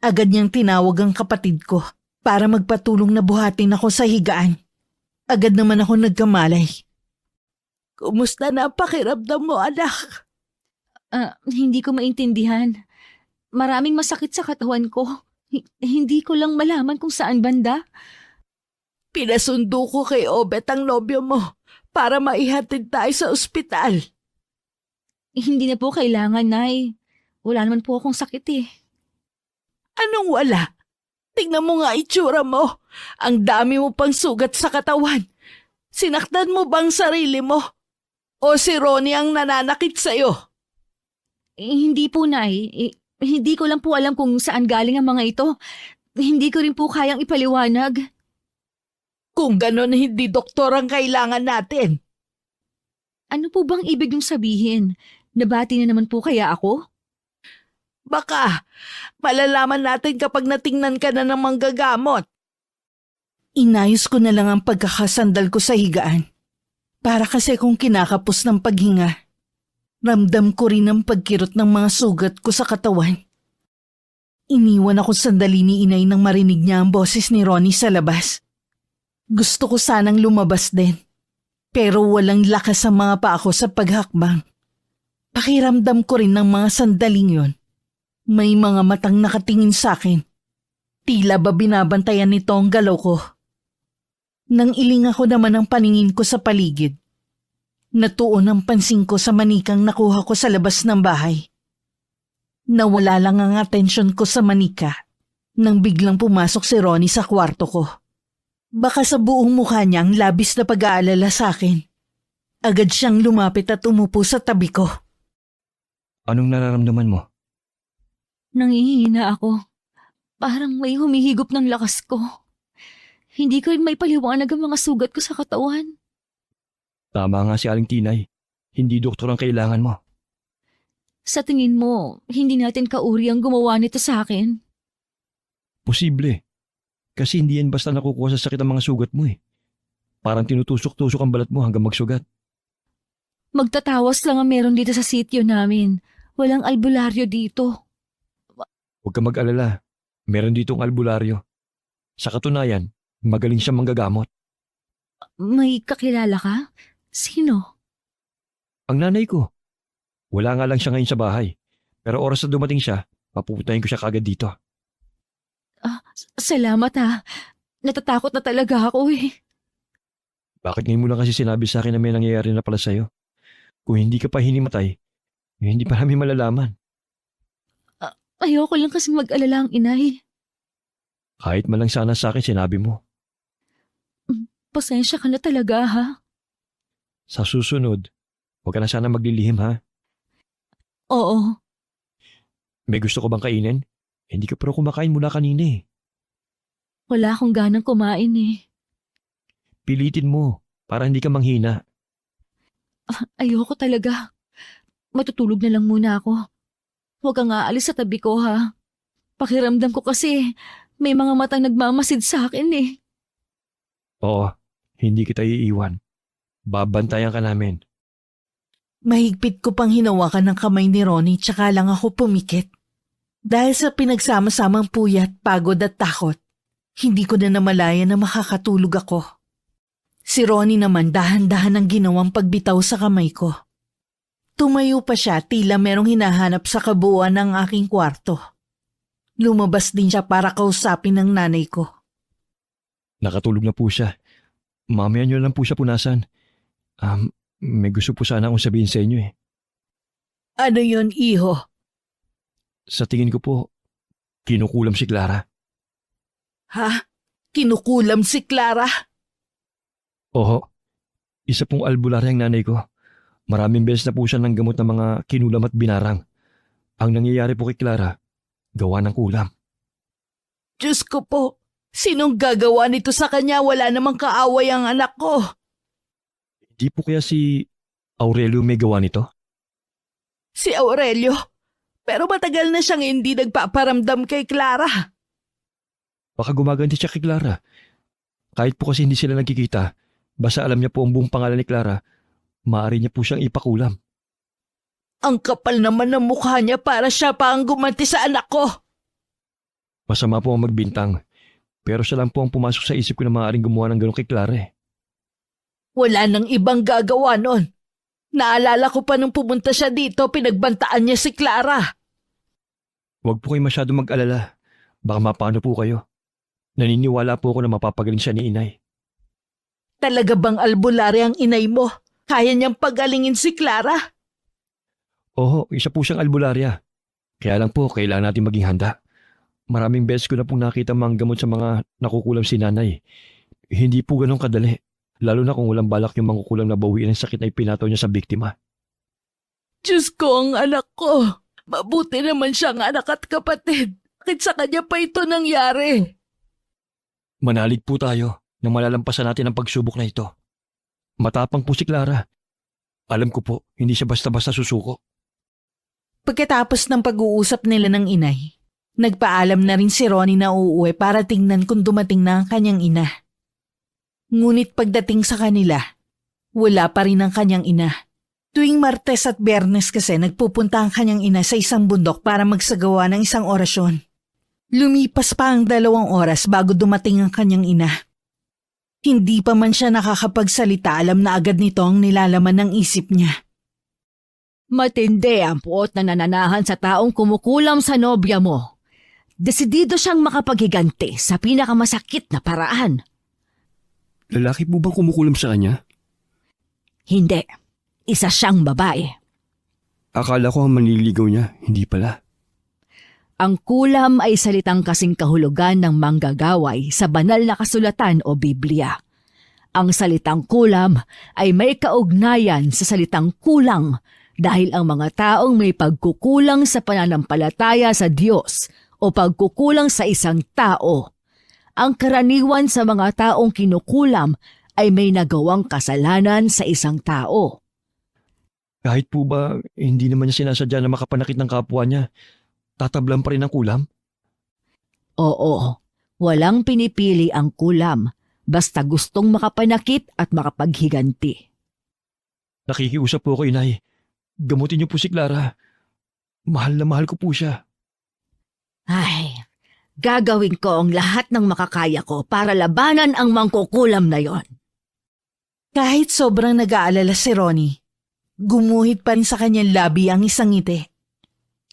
Agad niyang tinawag ang kapatid ko para magpatulong na buhatin ako sa higaan. Agad naman ako nagkamalay. Kumusta na ang pakiramdam mo, anak? Hindi ko maintindihan. Maraming masakit sa katawan ko. Hindi ko lang malaman kung saan banda. Pinasundo ko kay Obet ang nobyo mo para maihatid tayo sa ospital. Hindi na po kailangan, Nay. Wala naman po akong sakit eh. Anong wala? Tingnan mo nga itsura mo. Ang dami mo pang sugat sa katawan. Sinaktan mo bang sarili mo? O si Ronnie ang nananakit sa'yo? Hindi po, Nay. Hindi ko lang po alam kung saan galing ang mga ito. Hindi ko rin po kayang ipaliwanag. Kung ganon, hindi doktor ang kailangan natin. Ano po bang ibig niyong sabihin? Nabati na naman po kaya ako? Baka malalaman natin kapag natingnan ka na ng manggagamot. Inayos ko na lang ang pagkakasandal ko sa higaan. Para kasi kung kinakapos ng paghinga, ramdam ko rin ang pagkirot ng mga sugat ko sa katawan. Iniwan ako sandali ni inay nang marinig niya ang boses ni Ronnie sa labas. Gusto ko sanang lumabas din, pero walang lakas ang mga paa ko sa paghakbang. Pakiramdam ko rin ng mga sandaling yon. May mga matang nakatingin sa akin. Tila ba binabantayan nito ang galaw ko? Nang iling ako naman ang paningin ko sa paligid, natuon ang pansin ko sa manikang nakuha ko sa labas ng bahay. Nawala lang ang atensyon ko sa manika nang biglang pumasok si Ronnie sa kwarto ko. Baka sa buong mukha niya ang labis na pag-aalala sa akin. Agad siyang lumapit at umupo sa tabi ko. Anong nararamdaman mo? Nangihina ako. Parang may humihigop ng lakas ko. Hindi ko rin may paliwanag ang mga sugat ko sa katawan. Tama nga si Aling Tinay. Hindi doktor ang kailangan mo. Sa tingin mo, hindi natin kauri ang gumawa nito sa akin? Posible. Kasi hindi yan basta nakukuha sa sakit ang mga sugat mo eh. Parang tinutusok-tusok ang balat mo hanggang magsugat. Magtatawas lang ang meron dito sa sityo namin. Walang albularyo dito. Huwag ka mag-alala. Meron ditong albularyo. Sa katunayan, magaling siyang manggagamot. May kakilala ka? Sino? Ang nanay ko. Wala nga lang siya ngayon sa bahay. Pero oras na dumating siya, papupuntahin ko siya kagad dito. Salamat ha. Natatakot na talaga ako eh. Bakit ngayon mo lang kasi sinabi sa akin na may nangyayari na pala sa'yo? Kung hindi ka pa hinimatay, hindi pa namin malalaman. Ayoko lang kasi mag-alala ang inay. Kahit man lang sana sa akin sinabi mo. Pasensya ka na talaga ha. Sa susunod, huwag ka na sana maglilihim ha. Oo. May gusto ko bang kainin? Hindi ka pero kumakain mula kanina eh. Wala akong ganang kumain eh. Pilitin mo para hindi ka manghina. Ayoko talaga. Matutulog na lang muna ako. Huwag kang aalis sa tabi ko ha. Pakiramdam ko kasi may mga matang nagmamasid sa akin eh. Oo, hindi kita iiwan. Babantayan ka namin. Mahigpit ko pang hinawakan ng kamay ni Ronnie tsaka lang ako pumikit. Dahil sa pinagsama-samang puyat, pagod at takot, hindi ko na namalaya na makakatulog ako. Si Ronnie naman dahan-dahan ang ginawang pagbitaw sa kamay ko. Tumayo pa siya tila merong hinahanap sa kabuuan ng aking kwarto. Lumabas din siya para kausapin ng nanay ko. Nakatulog na po siya. Mamaya nyo lang po siya punasan. May gusto po sana akong sabihin sa inyo eh. Ano yon, iho? Sa tingin ko po, kinukulam si Clara. Ha? Kinukulam si Clara? Oo, isa pong albularya ang nanay ko. Maraming beses na po siya ng gamot ng mga kinulam at binarang. Ang nangyayari po kay Clara, gawa ng kulam. Diyos ko po, sinong gagawa nito sa kanya? Wala namang kaaway ang anak ko. Di po kaya si Aurelio may gawa nito? Si Aurelio? Pero matagal na siyang hindi nagpaparamdam kay Clara. Baka gumaganti siya kay Clara. Kahit po kasi hindi sila nagkikita, basta alam niya po ang buong pangalan ni Clara, maaari niya po siyang ipakulam. Ang kapal naman ng mukha niya para siya pa ang gumanti sa anak ko. Masama po ang magbintang, pero siya lang po ang pumasok sa isip ko na maaaring gumawa ng gano'n kay Clara eh. Wala nang ibang gagawa nun. Naalala ko pa nung pumunta siya dito, pinagbantaan niya si Clara. Huwag po kayo masyado mag-alala. Baka mapano po kayo. Naniniwala po ako na mapapagaling siya ni inay. Talaga bang albularya ang inay mo? Kaya niyang pagalingin si Clara? Oo, isa po siyang albularya. Kaya lang po, kailangan natin maging handa. Maraming beses ko na pong nakita mga gamot sa mga nakukulam si nanay. Hindi po ganun kadali. Lalo na kung walang balak yung mangkukulam na bawiin ang sakit na ipinataw niya sa biktima. Diyos ko, ang anak ko. Mabuti naman siyang anak at kapatid. Bakit sa kanya pa ito nangyari? Manalig po tayo na malalampasan natin ang pagsubok na ito. Matapang po si Clara. Alam ko po, hindi siya basta-basta susuko. Pagkatapos ng pag-uusap nila ng inay, nagpaalam na rin si Ronnie na uuwi para tingnan kung dumating na ang kanyang ina. Ngunit pagdating sa kanila, wala pa rin ang kanyang ina. Tuwing Martes at Biyernes kasi nagpupunta ang kanyang ina sa isang bundok para magsagawa ng isang orasyon. Lumipas pa ang 2 oras bago dumating ang kanyang ina. Hindi pa man siya nakakapagsalita, alam na agad nito ang nilalaman ng isip niya. Matindi ang puot na nananahan sa taong kumukulam sa nobya mo. Desidido siyang makapaghiganti sa pinakamasakit na paraan. Lalaki po bang kumukulam sa kanya? Hindi. Isa siyang babae. Akala ko ang manliligaw niya, hindi pala. Ang kulam ay salitang kasing kahulugan ng manggagaway sa banal na kasulatan o Biblia. Ang salitang kulam ay may kaugnayan sa salitang kulang dahil ang mga taong may pagkukulang sa pananampalataya sa Diyos o pagkukulang sa isang tao. Ang karaniwan sa mga taong kinukulam ay may nagawang kasalanan sa isang tao. Kahit po ba hindi naman niya sinasadya na makapanakit ng kapwa niya, tatablan pa rin ang kulam? Oo, walang pinipili ang kulam basta gustong makapanakit at makapaghiganti. Nakikiusap po ako, inay. Gamutin niyo po si Clara. Mahal na mahal ko po siya. Ay, gagawin ko ang lahat ng makakaya ko para labanan ang mangkukulam na yon. Kahit sobrang nag-aalala si Ronnie, gumuhit pa rin sa kanyang labi ang isang ngiti.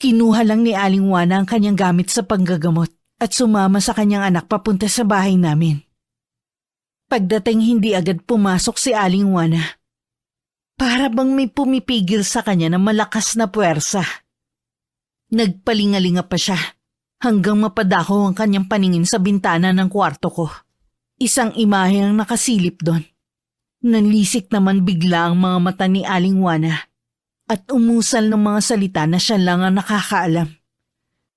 Kinuha lang ni Aling Juana ang kanyang gamit sa panggagamot at sumama sa kanyang anak papunta sa bahay namin. Pagdating hindi agad pumasok si Aling Juana. Para bang may pumipigil sa kanya na malakas na puwersa. Nagpalingalinga pa siya hanggang mapadako ang kanyang paningin sa bintana ng kwarto ko. Isang imahe ang nakasilip doon. Nanlisik naman bigla ang mga mata ni Aling Juana at umusal ng mga salita na siya lang ang nakakaalam.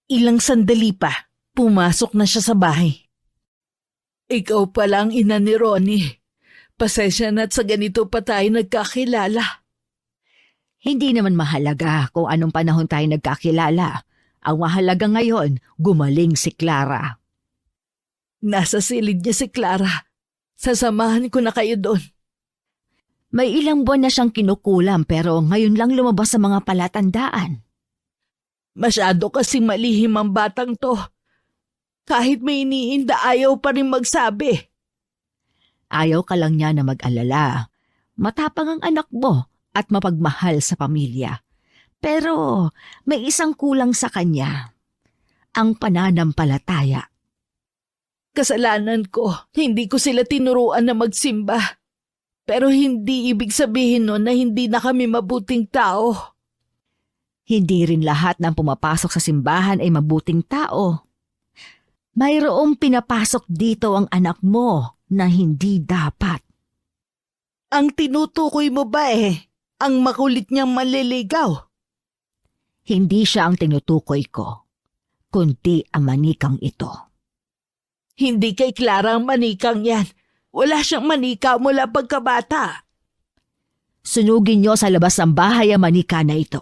Ilang sandali pa, pumasok na siya sa bahay. Ikaw pala ang ina ni Ronnie. Pasensya na't sa ganito pa tayo nagkakilala. Hindi naman mahalaga kung anong panahon tayo nagkakilala. Ang mahalaga ngayon, gumaling si Clara. Nasa silid niya si Clara. Sasamahan ko na kayo doon. May ilang buwan na siyang kinukulam pero ngayon lang lumabas sa mga palatandaan. Masyado kasing malihim ang batang to. Kahit may iniinda, ayaw pa rin magsabi. Ayaw ka lang niya na mag-alala. Matapang ang anak mo at mapagmahal sa pamilya. Pero may isang kulang sa kanya. Ang pananampalataya. Kasalanan ko, hindi ko sila tinuruan na magsimba. Pero hindi ibig sabihin nun na hindi na kami mabuting tao. Hindi rin lahat ng pumapasok sa simbahan ay mabuting tao. Mayroong pinapasok dito ang anak mo na hindi dapat. Ang tinutukoy mo ba ang makulit niyang manliligaw? Hindi siya ang tinutukoy ko, kundi ang manikang ito. Hindi kay Clara ang manikang yan. Wala siyang manika mula pagkabata. Sunugin niyo sa labas ng bahay ang manika na ito.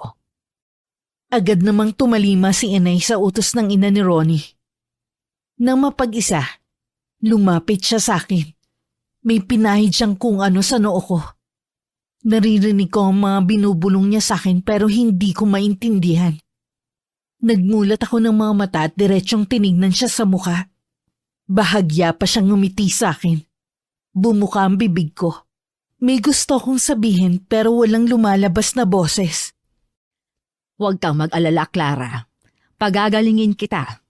Agad namang tumalima si Inay sa utos ng ina ni Ronnie. Nang mapag-isa, lumapit siya sa akin. May pinahid siyang kung ano sa noo ko. Naririnig ko ang mga binubulong niya sa akin pero hindi ko maintindihan. Nagmulat ako ng mga mata at diretsyong tinignan siya sa mukha. Bahagya pa siyang ngumiti sa akin. Bumuka ang bibig ko. May gusto kong sabihin pero walang lumalabas na boses. Huwag kang mag-alala, Clara. Pagagalingin kita.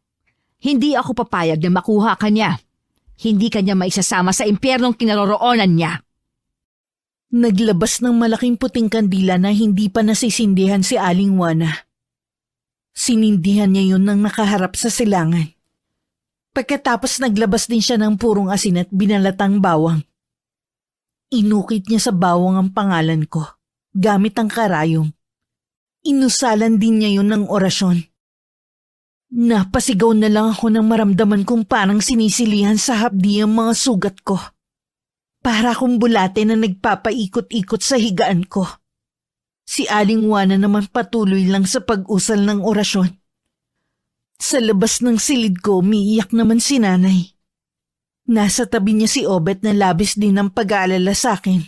Hindi ako papayag na makuha ka niya. Hindi ka niya maisasama sa impyernong kinaroroonan niya. Naglabas ng malaking puting kandila na hindi pa nasisindihan si Aling Juana. Sinindihan niya yun nang nakaharap sa silangan. Pagkatapos naglabas din siya ng purong asin at binalatang bawang. Inukit niya sa bawang ang pangalan ko, gamit ang karayom. Inusalan din niya yun ng orasyon. Napasigaw na lang ako nang maramdaman kong parang sinisilihan sa hapdi ang mga sugat ko. Para akong bulate na nagpapaikot-ikot sa higaan ko. Si Aling Juana naman patuloy lang sa pag-usal ng orasyon. Sa labas ng silid ko, umiiyak naman si nanay. Nasa tabi niya si Obet na labis din ng pag-aalala sa akin.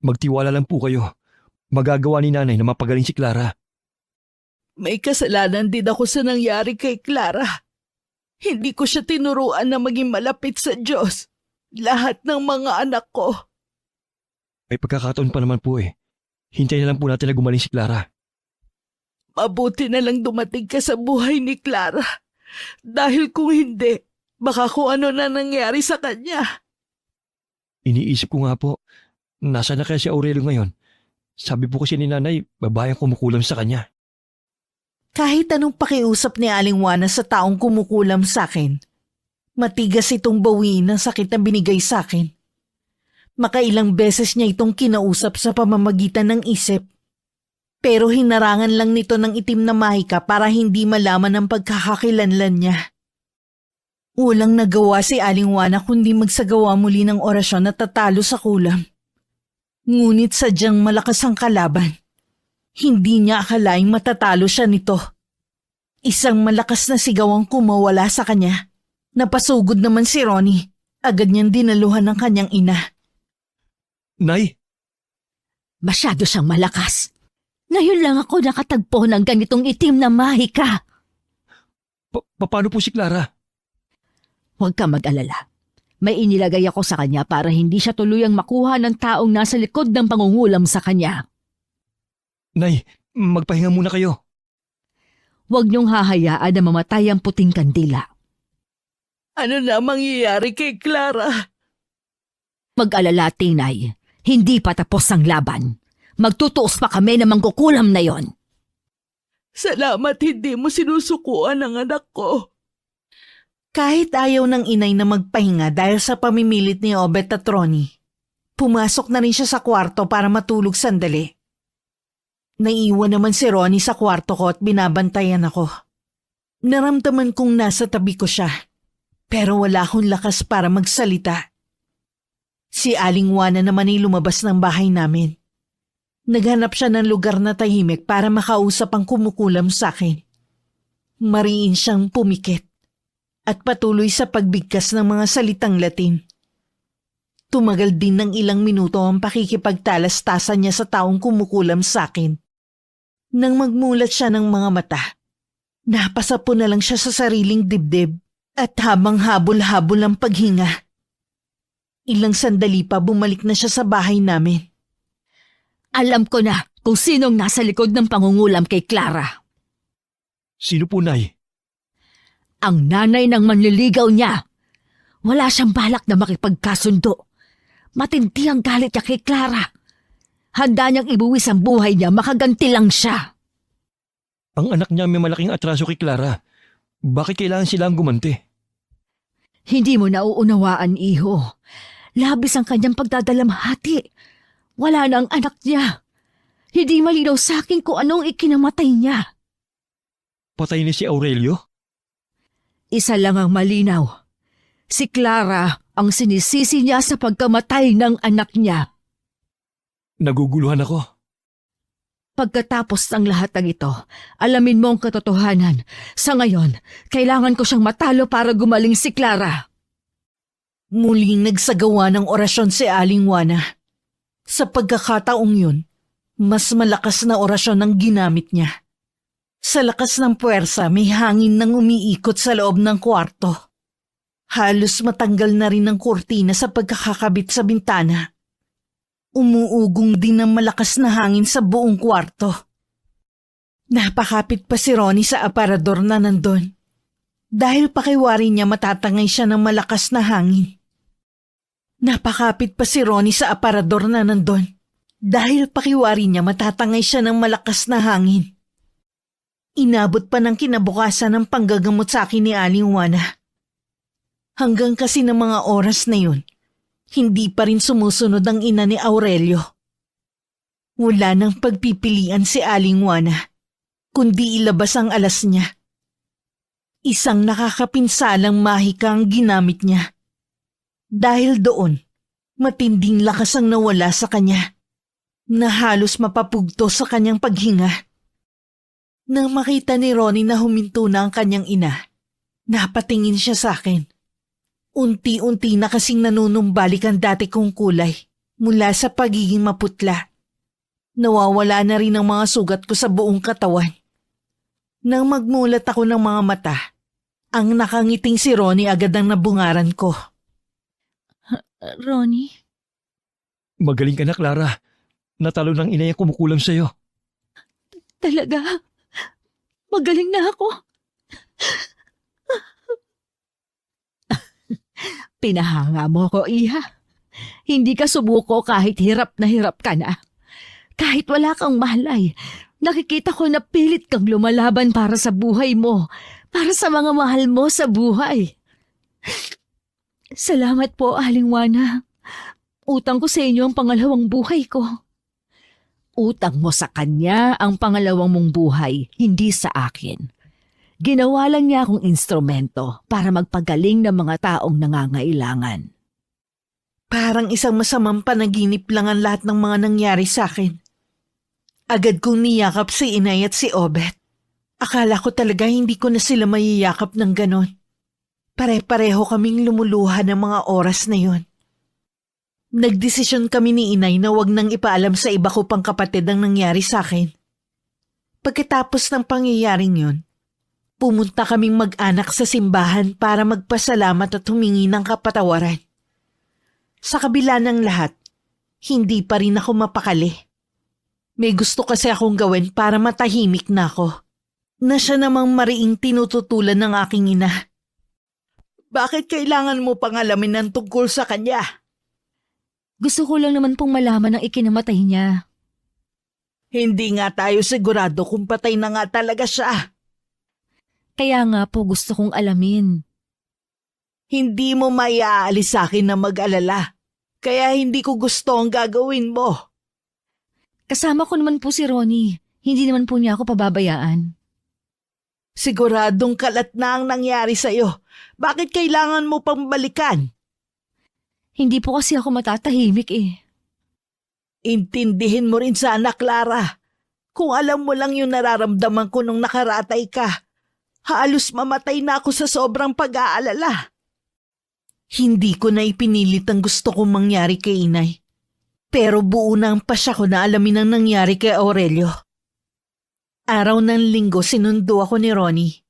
Magtiwala lang po kayo. Magagawa ni nanay na mapagaling si Clara. May kasalanan din ako sa nangyari kay Clara. Hindi ko siya tinuruan na maging malapit sa Diyos. Lahat ng mga anak ko. May pagkakataon pa naman po eh. Hintayin na lang po natin na gumaling si Clara. Mabuti na lang dumating ka sa buhay ni Clara. Dahil kung hindi, baka kung ano na nangyari sa kanya. Iniisip ko nga po, nasa na kaya si Aurelio ngayon? Sabi po kasi ni nanay, babayang kumukulam sa kanya. Kahit anong pakiusap ni Aling Juana sa taong kumukulam sa akin, matigas itong bawiin ng sakit na binigay sa akin. Makailang beses niya itong kinausap sa pamamagitan ng isip. Pero hinarangan lang nito ng itim na mahika para hindi malaman ang pagkakakilanlan niya. Walang nagawa si Aling Juana kundi magsagawa muli ng orasyon na tatalo sa kulam. Ngunit sadyang malakas ang kalaban. Hindi niya akalaing matatalo siya nito. Isang malakas na sigaw ang kumawala sa kanya. Napasugod naman si Ronnie. Agad niyang dinaluhan ng kanyang ina. Nay, Masyado siyang malakas. Ngayon lang ako nakatagpo ng ganitong itim na mahika. paano po si Clara? Huwag ka mag-alala. May inilagay ako sa kanya para hindi siya tuluyang makuha ng taong nasa likod ng pangungulam sa kanya. Nay, magpahinga muna kayo. Huwag niyong hahayaan na mamatay ang puting kandila. Ano na mangyayari kay Clara? Mag-alala, Tinay. Hindi pa tapos ang laban. Magtutuos pa kami na mangkukulam na yon. Salamat hindi mo sinusukuan ang anak ko. Kahit ayaw ng inay na magpahinga dahil sa pamimilit ni Obet at Ronnie, pumasok na rin siya sa kwarto para matulog sandali. Naiwan naman si Ronnie sa kwarto ko at binabantayan ako. Naramdaman kong nasa tabi ko siya, pero wala akong lakas para magsalita. Si Aling Juana naman ay lumabas ng bahay namin. Naghanap siya ng lugar na tahimik para makausap ang kumukulam sa akin. Mariin siyang pumikit at patuloy sa pagbigkas ng mga salitang Latin. Tumagal din ng ilang minuto ang pakikipagtalastasan niya sa taong kumukulam sa akin. Nang magmulat siya ng mga mata, napasa po na lang siya sa sariling dibdib at habang habol-habol ang paghinga. Ilang sandali pa bumalik na siya sa bahay namin. Alam ko na kung sinong nasa likod ng pangungulam kay Clara. Sino po, Nay? Ang nanay ng manliligaw niya. Wala siyang balak na makipagkasundo. Matindi ang galit niya kay Clara. Handa niyang ibuwis ang buhay niya, makaganti lang siya. Ang anak niya may malaking atraso kay Clara. Bakit kailangan silang gumanti? Hindi mo nauunawaan, iho. Labis ang kanyang pagdadalamhati. Wala na ang anak niya. Hindi malinaw sa akin kung anong ikinamatay niya. Patay ni si Aurelio? Isa lang ang malinaw. Si Clara ang sinisisi niya sa pagkamatay ng anak niya. Naguguluhan ako. Pagkatapos ng lahat ng ito, alamin mo ang katotohanan. Sa ngayon, kailangan ko siyang matalo para gumaling si Clara. Muling nagsagawa ng orasyon si Aling Juana. Sa pagkakataong yun, mas malakas na orasyon ang ginamit niya. Sa lakas ng puwersa, may hangin nang umiikot sa loob ng kwarto. Halos matanggal na rin ang kurtina sa pagkakakabit sa bintana. Umuugong din ng malakas na hangin sa buong kwarto. Napakapit pa si Ronnie sa aparador na nandun. Dahil pakiwari niya matatangay siya ng malakas na hangin. Napakapit pa si Ronnie sa aparador na nandun. Dahil pakiwari niya matatangay siya ng malakas na hangin. Inabot pa ng kinabukasan ng panggagamot sa akin ni Aling Juana. Hanggang kasi ng mga oras na yun, hindi pa rin sumusunod ang ina ni Aurelio. Wala nang pagpipilian si Aling Juana, kundi ilabas ang alas niya. Isang nakakapinsalang mahika ang ginamit niya. Dahil doon, matinding lakas ang nawala sa kanya. na halos mapapugto sa kanyang paghinga. Nang makita ni Ronnie na huminto na ang kanyang ina, napatingin siya sa akin. Unti-unti na kasing nanunumbalik ang dati kong kulay mula sa pagiging maputla. Nawawala na rin ang mga sugat ko sa buong katawan. Nang magmulat ako ng mga mata, ang nakangiting si Ronnie agad ang nabungaran ko. Ronnie? Magaling ka na, Clara. Natalo ng ina yung kumukulam sa'yo. Talaga? Magaling na ako. Pinahanga mo ko, Iha. Hindi ka sumuko kahit hirap ka na. Kahit wala kang malay, nakikita ko na pilit kang lumalaban para sa buhay mo, para sa mga mahal mo sa buhay. Salamat po, Aling Juana. Utang ko sa inyo ang pangalawang buhay ko. Utang mo sa kanya ang pangalawang mong buhay, hindi sa akin. Ginawa lang niya akong instrumento para magpagaling ng mga taong nangangailangan. Parang isang masamang panaginip lang ang lahat ng mga nangyari sa akin. Agad kong niyakap si Inay at si Obet. Akala ko talaga hindi ko na sila mayiyakap ng ganon. Pare-pareho kaming lumuluha ng mga oras na yon. Nagdesisyon kami ni Inay na wag nang ipaalam sa iba ko pang kapatid ang nangyari sa akin. Pagkatapos ng pangyayaring yon, pumunta kaming mag-anak sa simbahan para magpasalamat at humingi ng kapatawaran. Sa kabila ng lahat, hindi pa rin ako mapakali. May gusto kasi akong gawin para matahimik na ako. Na siya namang mariing tinututulan ng aking ina. Bakit kailangan mo pang alamin ang tungkol sa kanya? Gusto ko lang naman pong malaman ang ikinamatay niya. Hindi nga tayo sigurado kung patay na nga talaga siya. Kaya nga po gusto kong alamin. Hindi mo maiaalis sa akin na mag-alala. Kaya hindi ko gusto ang gagawin mo. Kasama ko naman po si Ronnie. Hindi naman po niya ako pababayaan. Siguradong kalat na ang nangyari sa'yo. Bakit kailangan mo pang balikan? Hindi po kasi ako matatahimik eh. Intindihin mo rin sana, Clara. Kung alam mo lang yung nararamdaman ko nung nakaratay ka, halos mamatay na ako sa sobrang pag-aalala. Hindi ko na ipinilit ang gusto kong mangyari kay Inay. Pero buo na ang pasya ko na alamin ang nangyari kay Aurelio. Araw ng linggo sinundo ako ni Ronnie.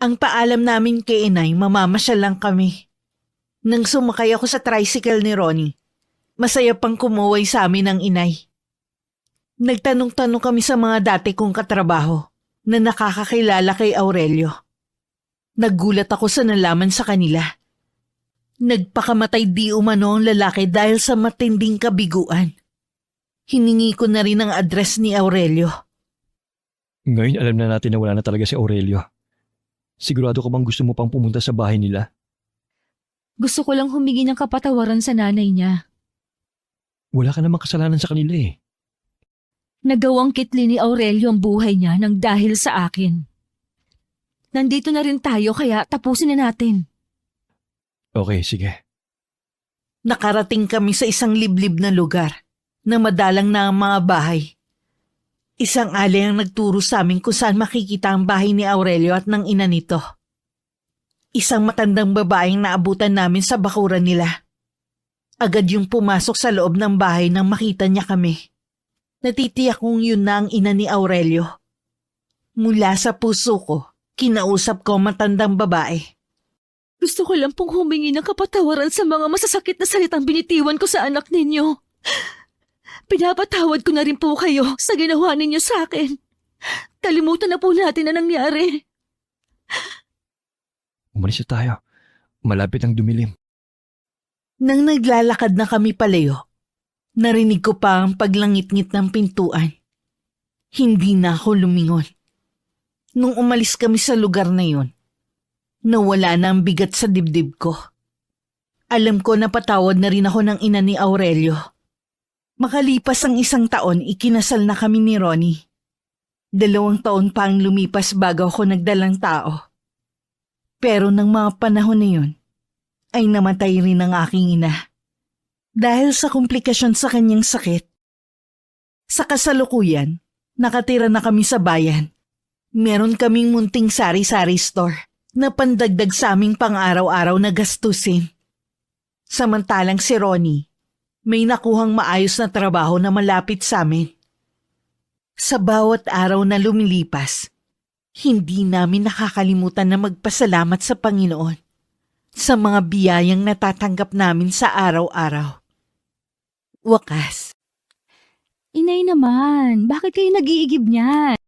Ang paalam namin kay Inay, mamamasyal lang kami. Nang sumakay ako sa tricycle ni Ronnie, masaya pang kumuway sa amin ang Inay. Nagtanong-tanong kami sa mga dati kong katrabaho na nakakakilala kay Aurelio. Naggulat ako sa nalaman sa kanila. Nagpakamatay di umano ang lalaki dahil sa matinding kabiguan. Hiningi ko na rin ang address ni Aurelio. Ngayon alam na natin na wala na talaga si Aurelio. Sigurado ka bang gusto mo pang pumunta sa bahay nila? Gusto ko lang humingi ng kapatawaran sa nanay niya. Wala ka namang kasalanan sa kanila eh. Nagawang kitli ni Aurelio ang buhay niya nang dahil sa akin. Nandito na rin tayo kaya tapusin na natin. Okay, sige. Nakarating kami sa isang liblib na lugar na madalang na ang mga bahay. Isang alay ang nagturo sa amin kung saan makikita ang bahay ni Aurelio at ng ina nito. Isang matandang babaeng naabutan namin sa bakuran nila. Agad yung pumasok sa loob ng bahay nang makita niya kami. Natitiyak kong yun na ang ina ni Aurelio. Mula sa puso ko, kinausap ko ang matandang babae. Gusto ko lang pong humingi ng kapatawaran sa mga masasakit na salitang binitiwan ko sa anak ninyo. Pinapatawad ko na rin po kayo sa ginawa ninyo sa akin. Kalimutan na po natin na nangyari. Umalis na tayo. Malapit ang dumilim. Nang naglalakad na kami palayo, narinig ko pa ang paglangit-ngit ng pintuan. Hindi na ako lumingon. Nung umalis kami sa lugar na yon, nawala na ang bigat sa dibdib ko. Alam ko na patawad na rin ako ng ina ni Aurelio. Makalipas ang 1 taon, ikinasal na kami ni Ronnie. 2 taon pa ang lumipas bago ako nagdalang tao. Pero ng mga panahon na yun, ay namatay rin ang aking ina. Dahil sa komplikasyon sa kanyang sakit, Sa kasalukuyan, nakatira na kami sa bayan. Meron kaming munting sari-sari store na pandagdag sa aming pang-araw-araw na gastusin. Samantalang si Ronnie, may nakuhang maayos na trabaho na malapit sa amin. Sa bawat araw na lumilipas, hindi namin nakakalimutan na magpasalamat sa Panginoon sa mga biyayang natatanggap namin sa araw-araw. Wakas. Inay naman, bakit kayo nag-iigib niyan?